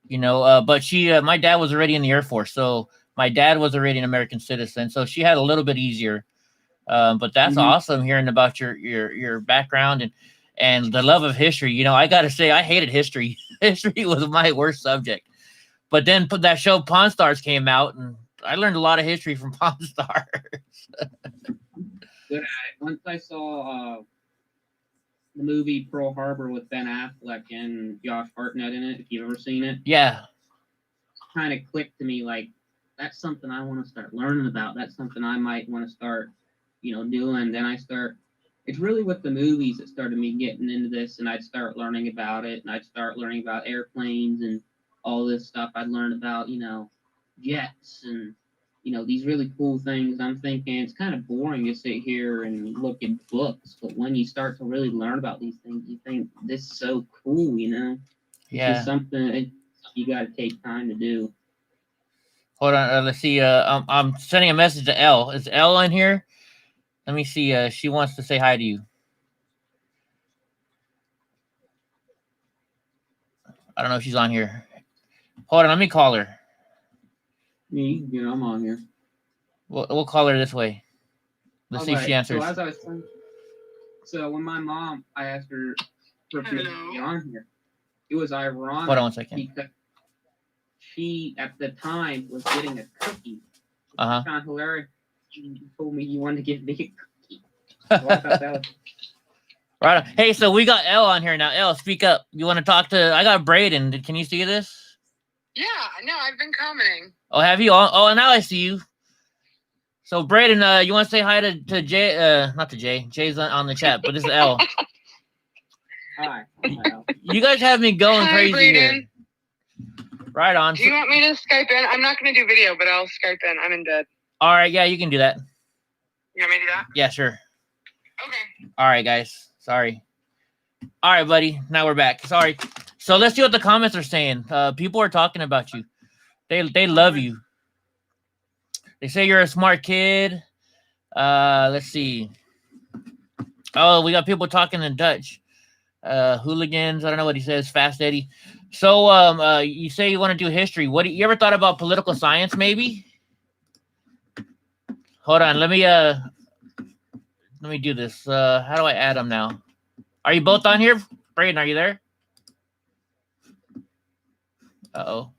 but my dad was already in the Air Force, so my dad was already an American citizen, so she had a little bit easier. But that's awesome hearing about your background and the love of history. I got to say, I hated history. History was my worst subject. But then that show Pawn Stars came out, and I learned a lot of history from Pawn Stars. Good at it. Once I saw the movie Pearl Harbor with Ben Affleck and Josh Hartnett in it, if you've ever seen it, yeah, kind of clicked to me like that's something I want to start learning about. That's something I might want to start, doing. Then it's really with the movies that started me getting into this, and I'd start learning about it, and I'd start learning about airplanes and all this stuff. I'd learn about, jets and, these really cool things. I'm thinking it's kind of boring to sit here and look at books, but when you start to really learn about these things, you think this is so cool, Yeah. It's something you got to take time to do. Hold on. Let's see. I'm sending a message to Elle. Is Elle in here? Let me see. She wants to say hi to you. I don't know if she's on here. Hold on. Let me call her. Yeah, you can get I'm on here. We'll call her this way. Let's see if she answers. So as I was saying, when my mom, I asked her for people to be on here. It was ironic. Hold on 1 second. Because she, at the time, was getting a cookie. Uh-huh. Kind of hilarious. You told me you wanted to give me a cookie. So I thought that was... Right. Hey, so we got Elle on here now. Elle, speak up. You want to talk to... I got Braden. Can you see this? Yeah, no, I've been commenting. Oh, have you? Oh, now I see you. So, Braden, you want to say hi to Jay? Not to Jay. Jay's on the chat, but this is Elle. Hi. You guys have me going crazy Braden. here. Right on. Do you want me to Skype in? I'm not going to do video, but I'll Skype in. I'm in bed. All right, yeah, you can do that. You want me to do that? Yeah, sure. Okay. All right, guys. Sorry. All right, buddy. Now we're back. Sorry. So let's see what the comments are saying. People are talking about you. They love you. They say you're a smart kid. Let's see. Oh, we got people talking in Dutch. Hooligans. I don't know what he says. Fast Eddie. So you say you want to do history. You ever thought about political science? Maybe. Hold on. Let me do this. How do I add them now? Are you both on here? Braden, are you there? Uh-oh.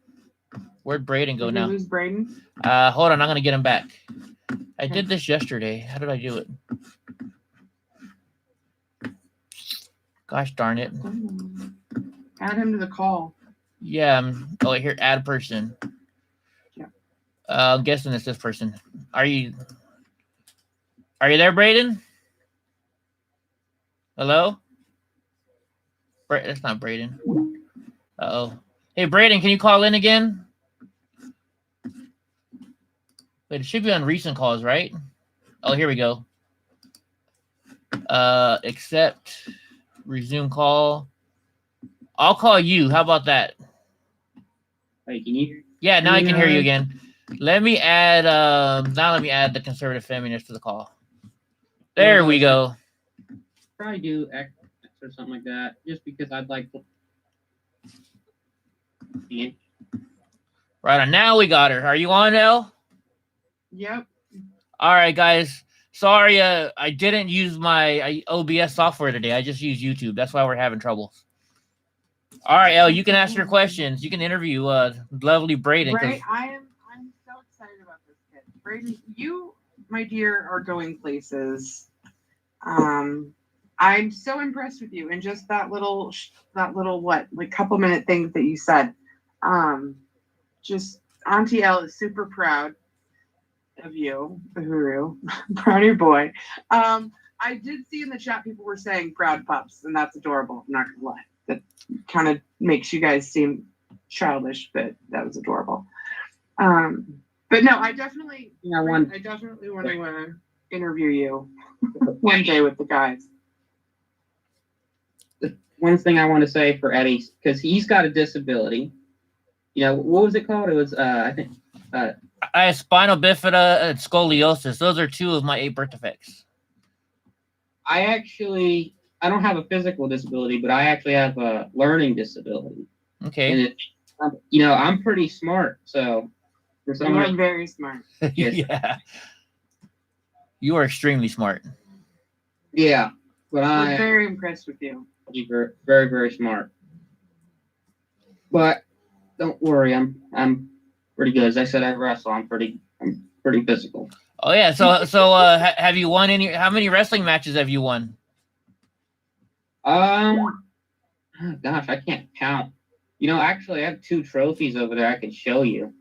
Where'd Braden go now? Who's Braden? Hold on. I'm going to get him back. I did this yesterday. How did I do it? Gosh darn it. Add him to the call. Yeah. Oh, here, add person. Yeah. I'm guessing it's this person. Are you there, Braden? Hello? That's not Braden. Uh-oh. Hey, Braden, can you call in again? Wait, it should be on recent calls, right? Oh, here we go. Accept. Resume call. I'll call you. How about that? Hey, can you? Yeah, now I can hear you Yeah. again. Let me add now let me add the conservative feminist to the call. There we go. Probably do X or something like that, just because I'd like to. Yeah. Right on. Now we got her. Are you on, Elle? Yep. All right, guys. Sorry, I didn't use my OBS software today. I just used YouTube. That's why we're having trouble. All right, Elle, you can ask your questions. You can interview lovely Braden. Right. I'm so excited about this kid. Braden, you, my dear, are going places. I'm so impressed with you and just that little what, like couple minute things that you said. Just Auntie Elle is super proud of you, Uhuru. Proud of your boy. I did see in the chat people were saying proud pups, and that's adorable. I'm not gonna lie. That kind of makes you guys seem childish, but that was adorable. But no, I definitely want to interview you one day with the guys. One thing I want to say for Eddie, because he's got a disability. You know, what was it called? It was I think I have spinal bifida and scoliosis. Those are 2 of my 8 birth defects. I don't have a physical disability, but I actually have a learning disability. Okay. And I'm pretty smart, so for You somebody, are very smart. Yeah. You are extremely smart. yeah, but We're I'm very impressed with you. very, very, very smart. But don't worry, I'm pretty good. As I said, I wrestle. I'm pretty physical. Oh yeah. So have you won any? How many wrestling matches have you won? Oh, gosh, I can't count. Actually, I have 2 trophies over there I could show you.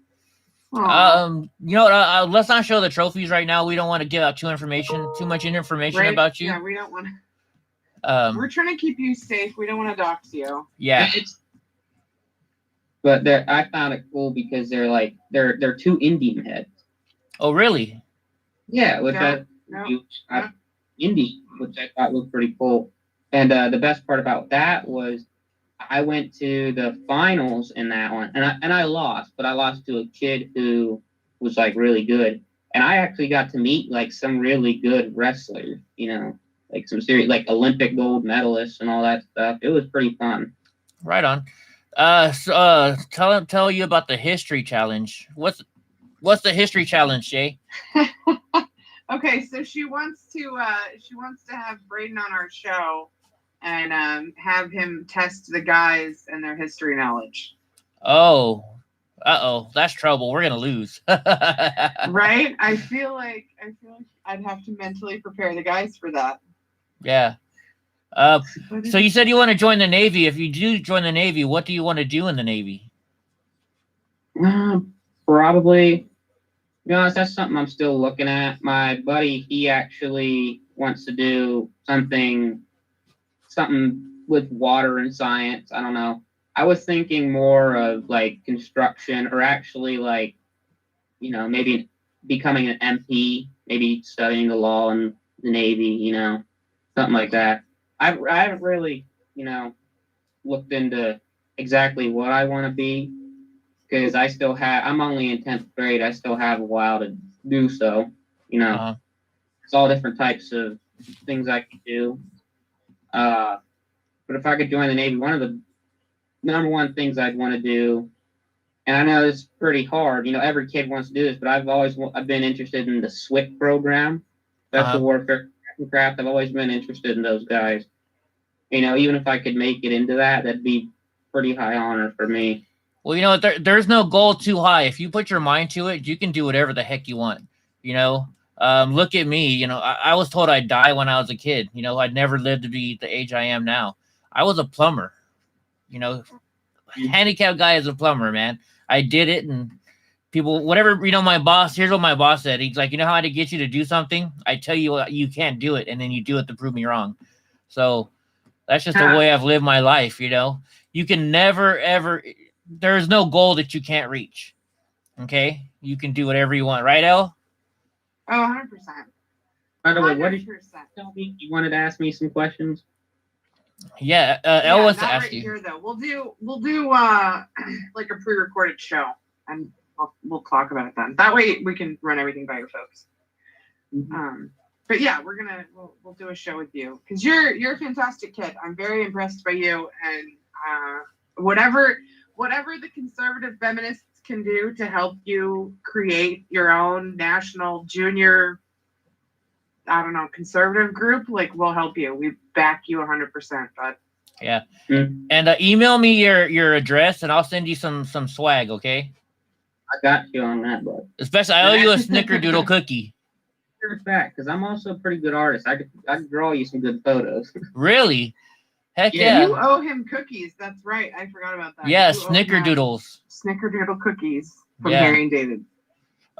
Aw. Let's not show the trophies right now. We don't want to give out too much information Right? about you. Yeah, we don't want to. We're Um, trying to keep you safe. We don't want to dox you. yeah. But I found it cool because they're 2 Indian heads. Oh really? Yeah, which Yeah, Indie, which I thought was pretty cool. And the best part about that was I went to the finals in that one, and I lost, but I lost to a kid who was like really good, and I actually got to meet like some really good wrestlers, like some serious like Olympic gold medalists and all that stuff. It was pretty fun. Right on. Tell you about the history challenge. What's the history challenge, Jay? Okay, so she wants to have Braden on our show and have him test the guys and their history knowledge. Oh, that's trouble. We're gonna lose. Right? I feel like I'd have to mentally prepare the guys for that. Yeah. So you said you want to join the Navy. If you do join the Navy, what do you want to do in the Navy? Probably, to be honest, that's something I'm still looking at. My buddy, he actually wants to do something with water and science. I don't know. I was thinking more of like construction, or actually like, maybe becoming an MP, maybe studying the law in the Navy, something like that. I haven't really, looked into exactly what I want to be, because I'm only in 10th grade. I still have a while to do so, It's all different types of things I could do. But if I could join the Navy, one of the number one things I'd want to do, and I know it's pretty hard, every kid wants to do this, but I've been interested in the SWIC program, Special Warfare Craft. I've always been interested in those guys. Even if I could make it into that, that'd be pretty high honor for me. Well, there's no goal too high. If you put your mind to it, you can do whatever the heck you want. Look at me. I was told I'd die when I was a kid. I'd never live to be the age I am now. I was a plumber. Handicapped guy is a plumber, man. I did it, and people, whatever, my boss, here's what my boss said. He's like, how to get you to do something? I tell you you can't do it, and then you do it to prove me wrong. So that's just the way I've lived my life, You can never, ever, there's no goal that you can't reach. Okay? You can do whatever you want. Right, Elle? Oh, 100%. By the way, what did 100%. you tell me? You wanted to ask me some questions? Yeah, Yeah, Ellis not asked right you. here though. We'll do like a pre-recorded show, and we'll talk about it then. That way we can run everything by your folks. But yeah, we'll do a show with you because you're a fantastic kid. I'm very impressed by you, and whatever the conservative feminists can do to help you create your own national junior, I don't know, conservative group, like we'll help you. We back you 100%, bud. Yeah. And email me your address, and I'll send you some swag. Okay. I got you on that, bud. Especially, I owe you a snickerdoodle cookie. Here's back, because I'm also a pretty good artist. I could draw you some good photos. Really? Heck Yeah. yeah. You owe him cookies. That's right. I forgot about that. Yeah, You owe him snickerdoodles. Snickerdoodle cookies from Yeah. Harry and David.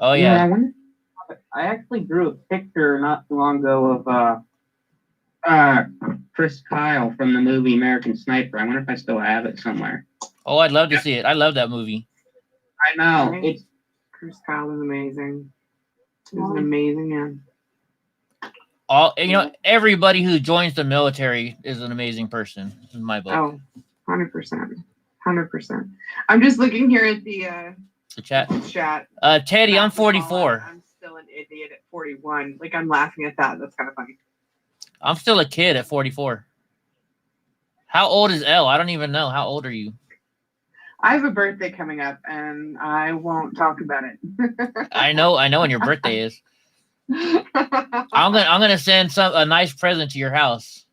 Oh Yeah, yeah. I actually drew a picture not too long ago of Chris Kyle from the movie American Sniper. I wonder if I still have it somewhere. Oh, I'd love to see it. I love that movie. I know. Right. It's Chris Kyle is amazing. He's an amazing man. Everybody who joins the military is an amazing person in my book. Oh, 100%. 100%. I'm just looking here at the The chat. chat. Teddy, I'm 44. I'm still an idiot at 41. Like, I'm laughing at that. That's kind of funny. I'm still a kid at 44. How old is Elle? I don't even know. How old are you? I have a birthday coming up, and I won't talk about it. I know when your birthday is. I'm gonna send a nice present to your house.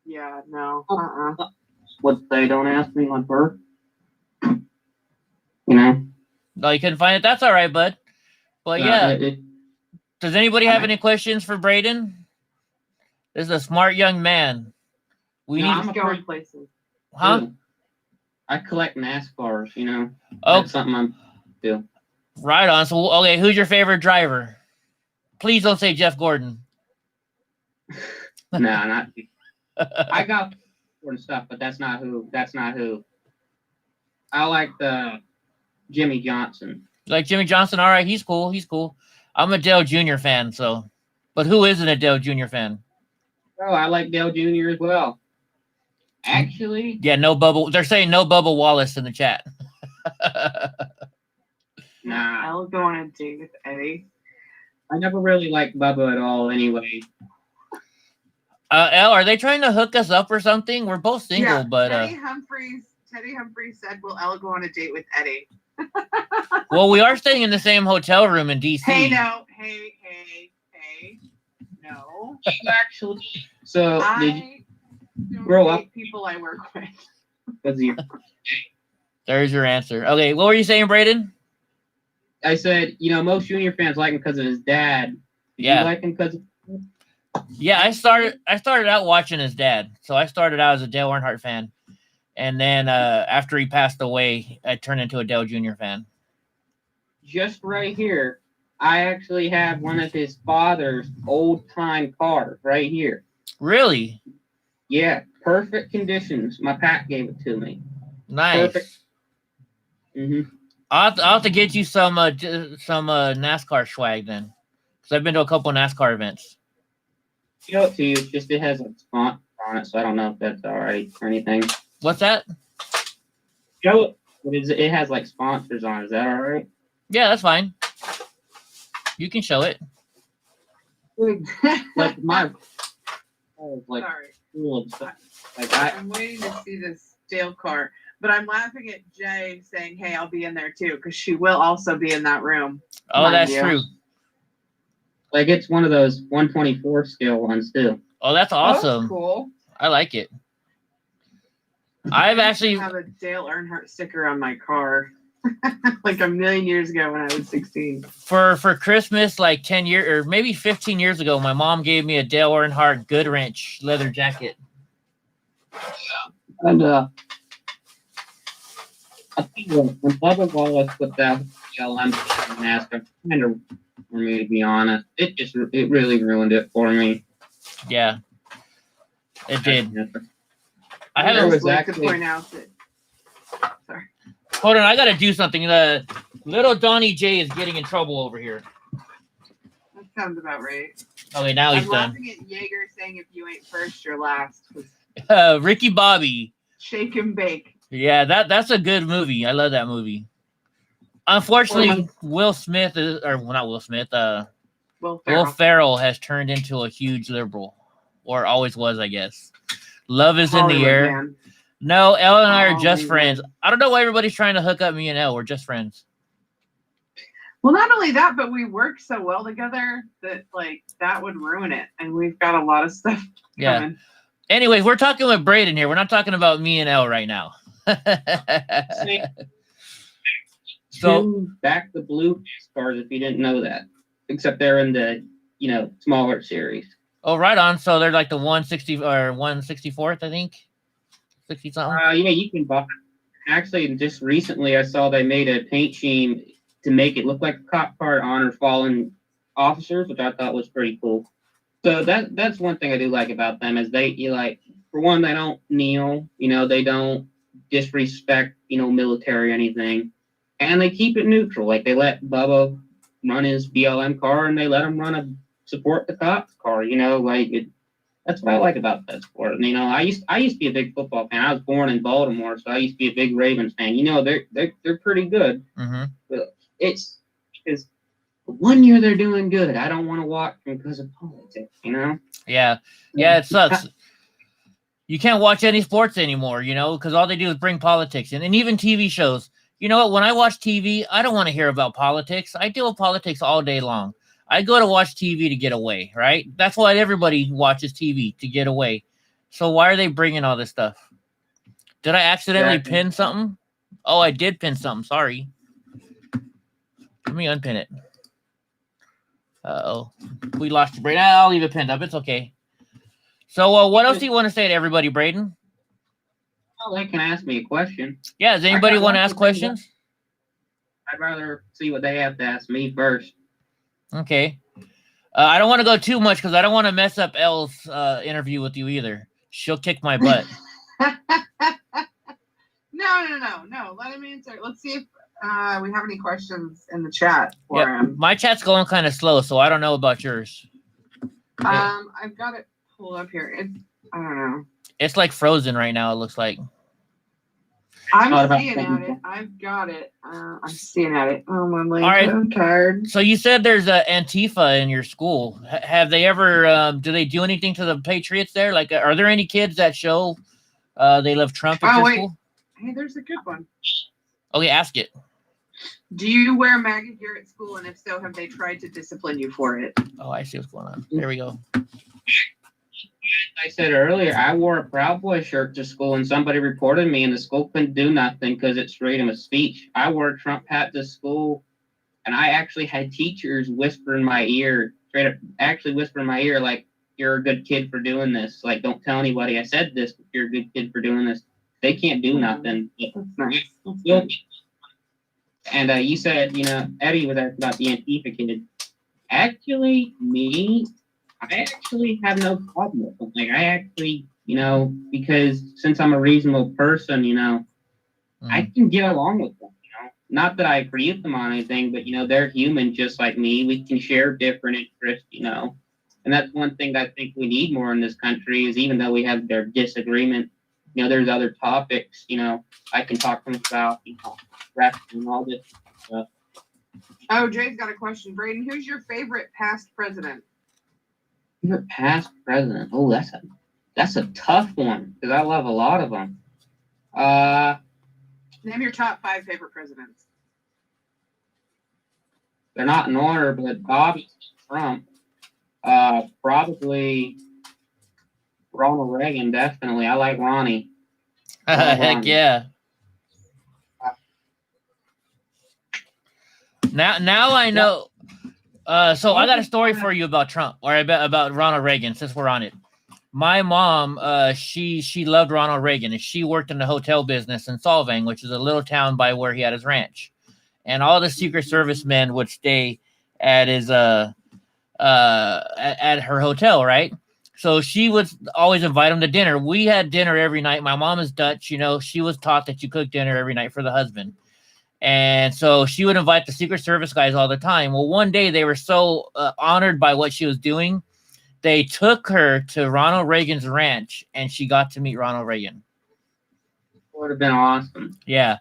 Yeah, no. what they don't ask me my birth. You know? No, you couldn't find it. That's all right, bud. But yeah, It, does anybody have any questions for Braden? This is a smart young man. We No, need, I'm a going pretty- places. huh? I collect NASCARs, you know? Oh, That's something I'm do. right on. So, okay, who's your favorite driver? Please don't say Jeff Gordon. No, not. I got important stuff, but that's not who. I like the Jimmy Johnson. Like Jimmy Johnson. All right, he's cool. He's cool. I'm a Dale Jr. fan, so. But who isn't a Dale Jr. fan? Oh, I like Dale Jr. as well. Actually, Yeah, no Bubba. They're saying no Bubba Wallace in the chat. Nah. I'll go on a date with Eddie. I never really liked Bubba at all anyway. Elle, are they trying to hook us up or something? We're both single, but Teddy Humphreys said, "Will Elle go on a date with Eddie?" well, we are staying in the same hotel room in DC. Hey, no. Hey. No. Actually, so did you I don't grow date up? people I work with. Was you? There's your answer. Okay, what were you saying, Braden? I said, you know, most Junior fans like him because of his dad. Did Yeah. you like him because? Yeah, I started out watching his dad. So I started out as a Dale Earnhardt fan. And then after he passed away, I turned into a Dale Jr. fan. Just right here, I actually have one of his father's old time cars right here. Really? Yeah, perfect conditions. My Pat gave it to me. Nice. Perfect. Mm-hmm. I'll have to get you some NASCAR swag then. Because I've been to a couple of NASCAR events. Show it to you. Just it has a font on it, so I don't know if that's all right or anything. What's that? Show it. It has like sponsors on it. Is that all right? Yeah, that's fine. You can show it. Like my like Sorry. cool and stuff. Like I'm waiting to see this Dale car, but I'm laughing at Jay saying, "Hey, I'll be in there too," because she will also be in that room. Oh, Mind that's you. true. like it's one of those 124 scale ones too. Oh, that's Oh, awesome. that's cool. I like it. I've actually I have a Dale Earnhardt sticker on my car, like a million years ago when I was 16. for Christmas, like 10 years or maybe 15 years ago, my mom gave me a Dale Earnhardt Goodwrench leather jacket. And I think when Bubba Wallace put that LM NASCAR, kind of for me to be honest, it really ruined it for me. Yeah, it did. I I haven't. was just like to actually- point out that. Sorry. Hold on, I gotta do something. Little Donnie J is getting in trouble over here. That sounds about right. Okay, now he's I'm done. laughing at Jaeger saying, "If you ain't first, you're last." 'Cause Ricky Bobby. Shake and bake. Yeah, that's a good movie. I love that movie. Unfortunately, Will Smith not Will Smith. Will Will Ferrell. Ferrell has turned into a huge liberal, or always was, I guess. Love is in the Hollywood air. man. No, Elle and I are just Hollywood. friends. I don't know why everybody's trying to hook up me and Elle. We're just friends. Well, not only that, but we work so well together that like that would ruin it. And we've got a lot of stuff Yeah. coming. Anyways, we're talking with Braden here. We're not talking about me and Elle right now. So Two back the blue cars if you didn't know that. Except they're in the, smaller series. oh, right on. So they're like the 160 or 164th, I think. 60 something. Yeah, you can buy. Actually, just recently I saw they made a paint scheme to make it look like a cop car to honor fallen officers, which I thought was pretty cool. So that's one thing I do like about them is for one, they don't kneel, they don't disrespect, military or anything, and they keep it neutral. Like they let Bubba run his BLM car and they let him support the cops car. That's what I like about that sport. And, I used to be a big football fan. I was born in Baltimore, so I used to be a big Ravens fan. They're pretty good. Mm-hmm. But it's because 1 year they're doing good. I don't want to watch them because of politics. Yeah, it sucks. You can't watch any sports anymore, because all they do is bring politics in, and even TV shows. You know what? When I watch TV, I don't want to hear about politics. I deal with politics all day long. I go to watch TV to get away, right? That's why everybody watches TV, to get away. So why are they bringing all this stuff? Did I accidentally pin something? Oh, I did pin something. Sorry. Let me unpin it. Uh-oh. We lost Braden. I'll leave it pinned up. It's okay. So what else do you want to say to everybody, Braden? Well, they can ask me a question. Yeah, does anybody want to ask questions? I'd rather see what they have to ask me first. Okay. I don't want to go too much because I don't want to mess up Elle's interview with you either. She'll kick my butt. No. Let him answer. Let's see if we have any questions in the chat for him. My chat's going kind of slow, so I don't know about yours. I've got it pulled up here. I don't know. It's like frozen right now, it looks like. I'm seeing at it. I've got it. I'm seeing at it. Oh, my leg. All right. I'm tired. So you said there's a Antifa in your school. Have they ever, do they do anything to the Patriots there? Like, are there any kids that show they love Trump at your school? Hey, there's a good one. Okay, ask it. Do you wear MAGA gear at school? And if so, have they tried to discipline you for it? Oh, I see what's going on. There we go. I said earlier, I wore a Proud Boy shirt to school and somebody reported me and the school couldn't do nothing because it's freedom of speech. I wore a Trump hat to school and I actually had teachers whisper in my ear, like, you're a good kid for doing this. Like, don't tell anybody I said this, but you're a good kid for doing this. They can't do nothing. That's nice. And you said, Eddie was asking about the Antifa kid. Actually, I actually have no problem with them. Like, I actually, because since I'm a reasonable person, I can get along with them, Not that I agree with them on anything, but, they're human just like me. We can share different interests, And that's one thing that I think we need more in this country is even though we have their disagreement, there's other topics, I can talk to them about, wrestling and all this stuff. Oh, Jay's got a question. Braden, who's your favorite past president? Favorite past president? Oh, that's a tough one because I love a lot of them. Name your top 5 favorite presidents. They're not in order, but Bobby, Trump, probably Ronald Reagan, definitely. I like Ronnie. Heck yeah. Now I know. So I got a story for you about Trump or about Ronald Reagan since we're on it. My mom, she loved Ronald Reagan and she worked in the hotel business in Solvang, which is a little town by where he had his ranch. And all the Secret Service men would stay at his at her hotel, right? So she would always invite him to dinner. We had dinner every night. My mom is Dutch, she was taught that you cook dinner every night for the husband. And so she would invite the Secret Service guys all the time. Well, one day they were so honored by what she was doing they took her to Ronald Reagan's ranch, and she got to meet Ronald Reagan. Would have been awesome. Yeah.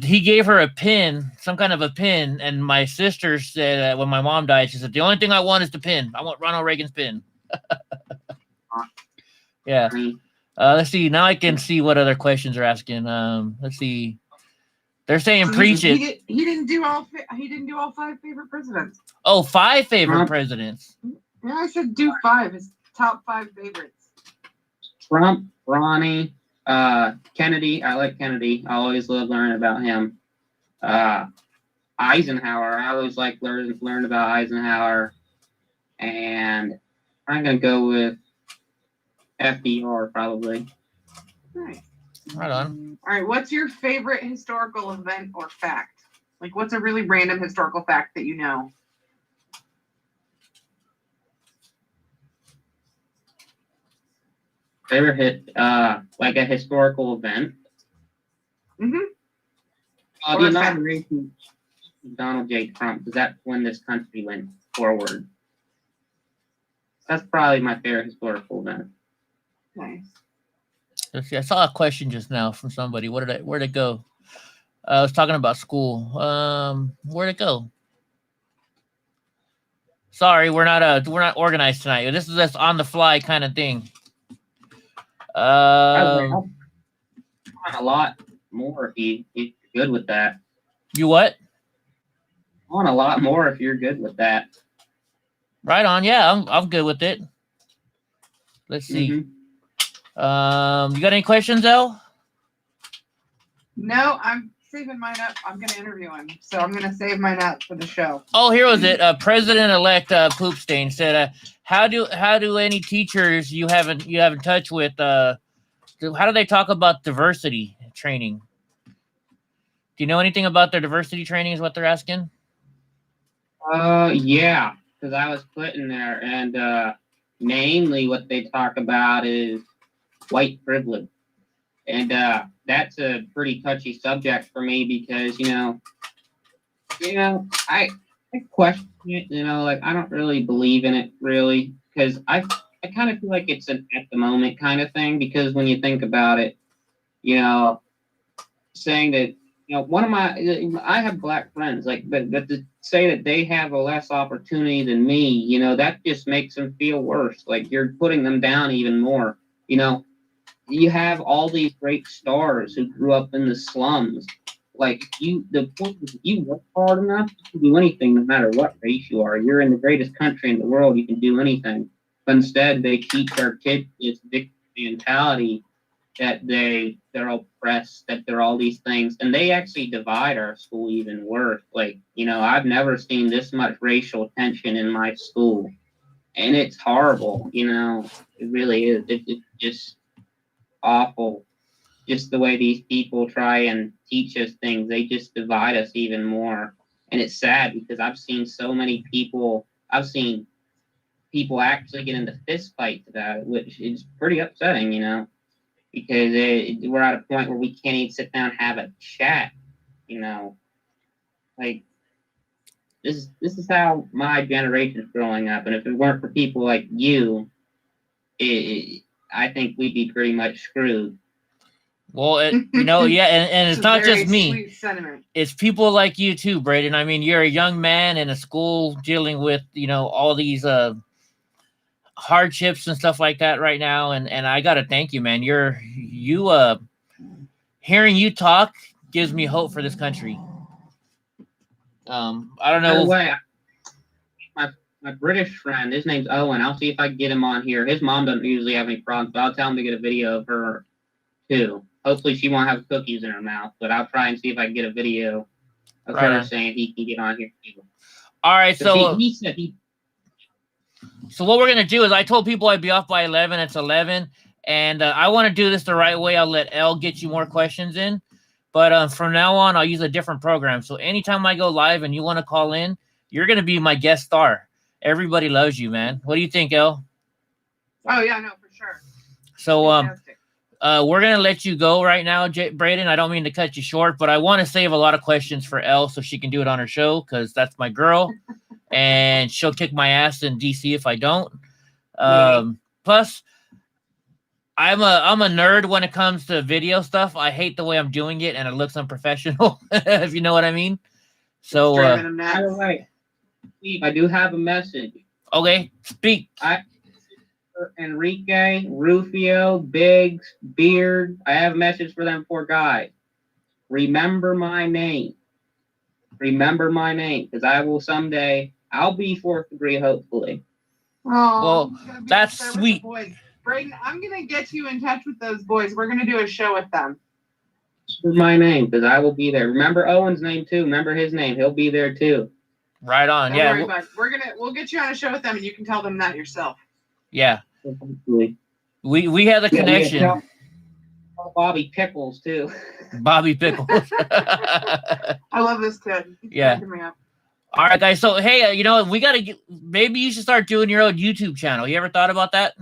He gave her a pin, some kind of a pin, and my sister said when my mom died, she said, the only thing I want is the pin. I want Ronald Reagan's pin. Yeah. I mean, Let's see. Now I can see what other questions are asking. Let's see. They're saying So preach it. He didn't do all 5 favorite presidents. Oh, 5 favorite Trump. presidents. Yeah, I said do 5. His top 5 favorites. Trump, Ronnie, Kennedy. I like Kennedy. I always love learning about him. Eisenhower. I always like learn about Eisenhower. And I'm gonna go with FDR probably. Nice. Right on. All right. What's your favorite historical event or fact? Like, what's a really random historical fact that you know? Favorite hit, like a historical event. Mm-hmm. The Or a fact. inauguration of Donald J. Trump, because that's when this country went forward. That's probably my favorite historical event. Nice. Let's see. I saw a question just now from somebody. Where'd it go? I was talking about school. Where'd it go? Sorry, we're not organized tonight. This is just on the fly kind of thing. I want a lot more if you're good with that. You what? I want a lot more if you're good with that. Right on. Yeah, I'm good with it. Let's see. Mhm. You got any questions, El? No, I'm saving mine up. I'm gonna interview him, so I'm gonna save mine up for the show. Oh, here was it. President-elect Poopstain said, "How do any teachers you have in touch with? How do they talk about diversity training? Do you know anything about their diversity training? Is what they're asking." Yeah, because I was put in there, and mainly what they talk about is white privilege, and that's a pretty touchy subject for me because I question it. Like I don't really believe in it really because I kind of feel like it's an at the moment kind of thing because when you think about it, saying that I have black friends but to say that they have a less opportunity than me, that just makes them feel worse. Like you're putting them down even more. You have all these great stars who grew up in the slums. Like the point is, if you work hard enough, you can do anything, no matter what race you are. You're in the greatest country in the world. You can do anything. But instead, they teach our kids this victim mentality that they're oppressed, that they're all these things, and they actually divide our school even worse. Like I've never seen this much racial tension in my school, and it's horrible. It really is. It's just awful. Just the way these people try and teach us things, they just divide us even more. And it's sad because I've seen people actually get into fist fights about it, which is pretty upsetting, because we're at a point where we can't even sit down and have a chat, like this is how my generation's growing up. And if it weren't for people like you, I think we'd be pretty much screwed. Well, yeah, and it's not just me. Sweet sentiment. It's people like you too, Braden. I mean, you're a young man in a school dealing with, all these hardships and stuff like that right now. And I gotta thank you, man. Hearing you talk gives me hope for this country. I don't By the know. way, my British friend, his name's Owen. I'll see if I can get him on here. His mom doesn't usually have any problems, but I'll tell him to get a video of her too. Hopefully she won't have cookies in her mouth, but I'll try and see if I can get a video of Right her on. saying he can get on here too. All right, so He said he. So what we're gonna do is I told people I'd be off by 11. It's 11, and I want to do this the right way. I'll let Elle get you more questions in, but from now on I'll use a different program. So anytime I go live and you want to call in, you're gonna be my guest star. Everybody loves you, man. What do you think, Elle? Oh yeah, no, for sure. So Fantastic. we're gonna let you go right now, Braden. I don't mean to cut you short, but I want to save a lot of questions for Elle so she can do it on her show because that's my girl, and she'll kick my ass in DC if I don't. Plus, I'm a nerd when it comes to video stuff. I hate the way I'm doing it, and it looks unprofessional. If you know what I mean. So, Driving them nuts. By the way, Steve, I do have a message. okay, speak. Enrique, Rufio, Biggs, Beard. I have a message for them 4 guys. Remember my name. Remember my name, because I will someday. I'll be 4th degree, hopefully. Oh, Well, he's gonna be that's up there with the sweet. boys. Braden, I'm gonna get you in touch with those boys. We're gonna do a show with them. Remember my name, because I will be there. Remember Owen's name too. Remember his name. He'll be there too. Right on. Don't Yeah. worry, bud. We'll get you on a show with them, and you can tell them that yourself. Yeah. Hopefully. We have the connection. tell Bobby Pickles too. Bobby Pickles. I love this kid. He's Yeah. cracking me up. All right, guys. So, hey, you know, we got to maybe you should start doing your own YouTube channel. You ever thought about that?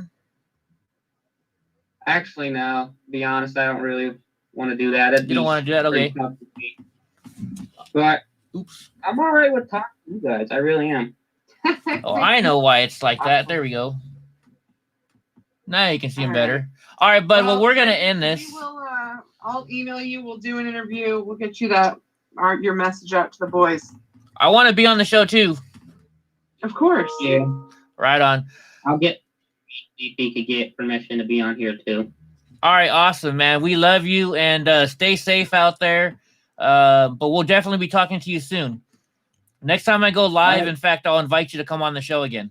Actually, no. To be honest, I don't really want to do that. You don't want to do that? Okay. But Oops. I'm all right with talking to you guys. I really am. Oh, I know why it's like that. There we go. Now you can see him better. All right, bud. Well, we're going to end this. We will, I'll email you. We'll do an interview. We'll get you your message out to the boys. I want to be on the show, too. Of course. Yeah. Right on. I'll get if he could get permission to be on here too. All right, awesome, man. We love you, and stay safe out there. But we'll definitely be talking to you soon. Next time I go live, in fact, I'll invite you to come on the show again.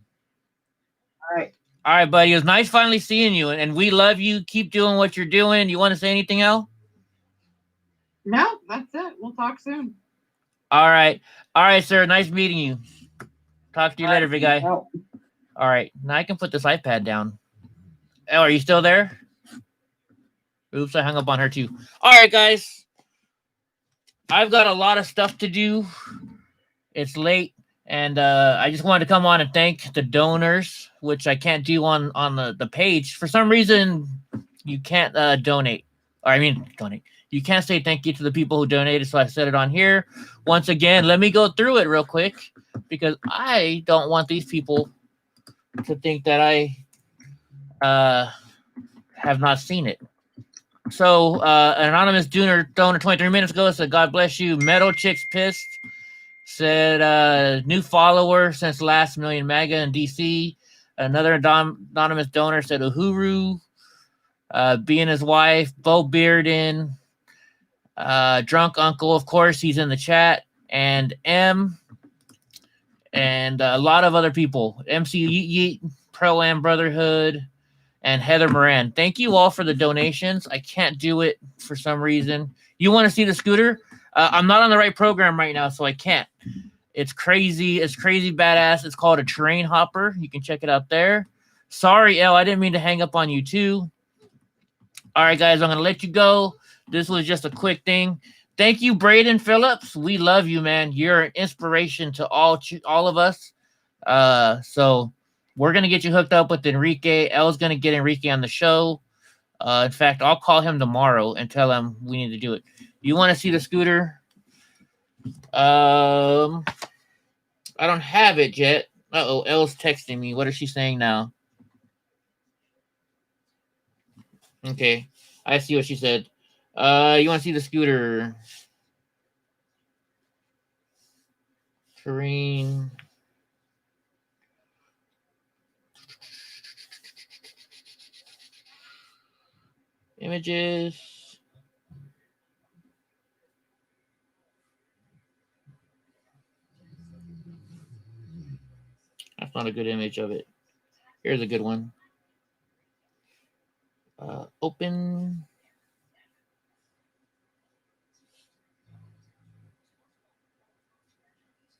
All right. All right, buddy. It was nice finally seeing you, and we love you. Keep doing what you're doing. You want to say anything else? No, that's it. We'll talk soon. All right. All right, sir. Nice meeting you. Talk to you later, big guy. Oh, All right. Now I can put this iPad down. Oh, are you still there? Oops, I hung up on her too. All right, guys. I've got a lot of stuff to do. It's late, and I just wanted to come on and thank the donors, which I can't do on the page. For some reason, you can't donate. Or I mean, donate. You can't say thank you to the people who donated, so I said it on here. Once again, let me go through it real quick, because I don't want these people to think that I have not seen it. So, an anonymous donor 23 minutes ago said, God bless you. Metal Chicks Pissed said, new follower since last Million Mega in DC. Another anonymous donor said, Uhuru, being his wife, Bo Bearden, Drunk Uncle, of course, he's in the chat, and M, and a lot of other people. MC Yeet, Pro Am Brotherhood, and Heather Moran. Thank you all for the donations. I can't do it for some reason. You want to see the scooter? I'm not on the right program right now, so I can't. It's crazy. It's crazy badass. It's called a terrain hopper. You can check it out there. Sorry, Elle, I didn't mean to hang up on you too. All right, guys, I'm going to let you go. This was just a quick thing. Thank you, Braden Phillips. We love you, man. You're an inspiration to all of us. So we're going to get you hooked up with Enrique. Elle's going to get Enrique on the show. In fact, I'll call him tomorrow and tell him we need to do it. You want to see the scooter? I don't have it yet. Uh-oh, Elle's texting me. What is she saying now? Okay, I see what she said. You want to see the scooter? Terrain. Images. That's not a good image of it. Here's a good one. Open.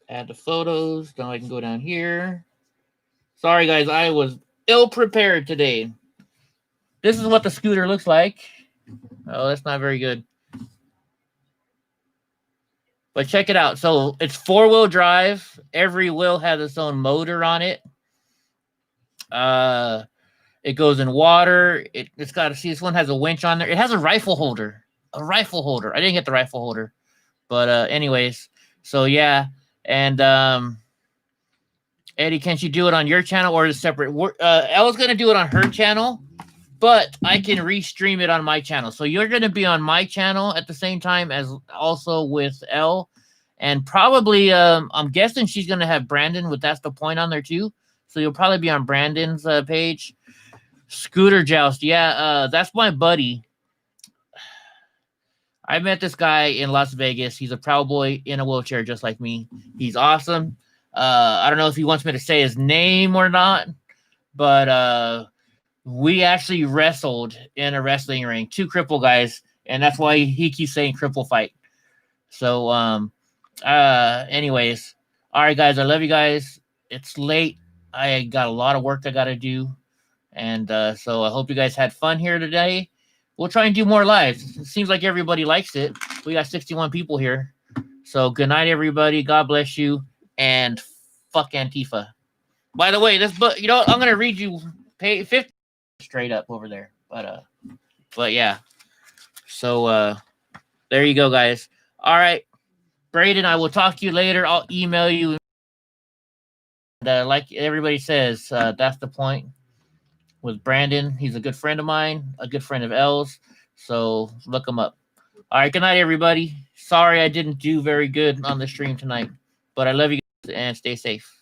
Add the photos. Now I can go down here. Sorry, guys. I was ill-prepared today. This is what the scooter looks like. Oh, that's not very good. But check it out. So it's 4-wheel drive. Every wheel has its own motor on it. It goes in water. It's got to see. This one has a winch on there. It has a rifle holder. A rifle holder. I didn't get the rifle holder, but anyways. So yeah, and Eddie, can't you do it on your channel or is it separate? Elle's gonna do it on her channel, but I can restream it on my channel. So you're gonna be on my channel at the same time as also with Elle, and probably I'm guessing she's gonna have Brandon with That's the Point on there too. So you'll probably be on Brandon's page. Scooter Joust, yeah, that's my buddy. I met this guy in Las Vegas. He's a proud boy in a wheelchair, just like me. He's awesome. I don't know if he wants me to say his name or not, but we actually wrestled in a wrestling ring, 2 cripple guys, and that's why he keeps saying cripple fight. So, anyways, all right, guys, I love you guys. It's late. I got a lot of work I got to do, and so I hope you guys had fun here today. We'll try and do more lives. It seems like everybody likes it. We got 61 people here. So good night, everybody. God bless you. And fuck Antifa. By the way, this book, you know, I'm going to read you 50 straight up over there. But yeah. So there you go, guys. All right. Braden, I will talk to you later. I'll email you. Like everybody says, that's the point. With Brandon. He's a good friend of mine, a good friend of Elle's. So look him up. All right, good night, everybody. Sorry I didn't do very good on the stream tonight, but I love you guys and stay safe.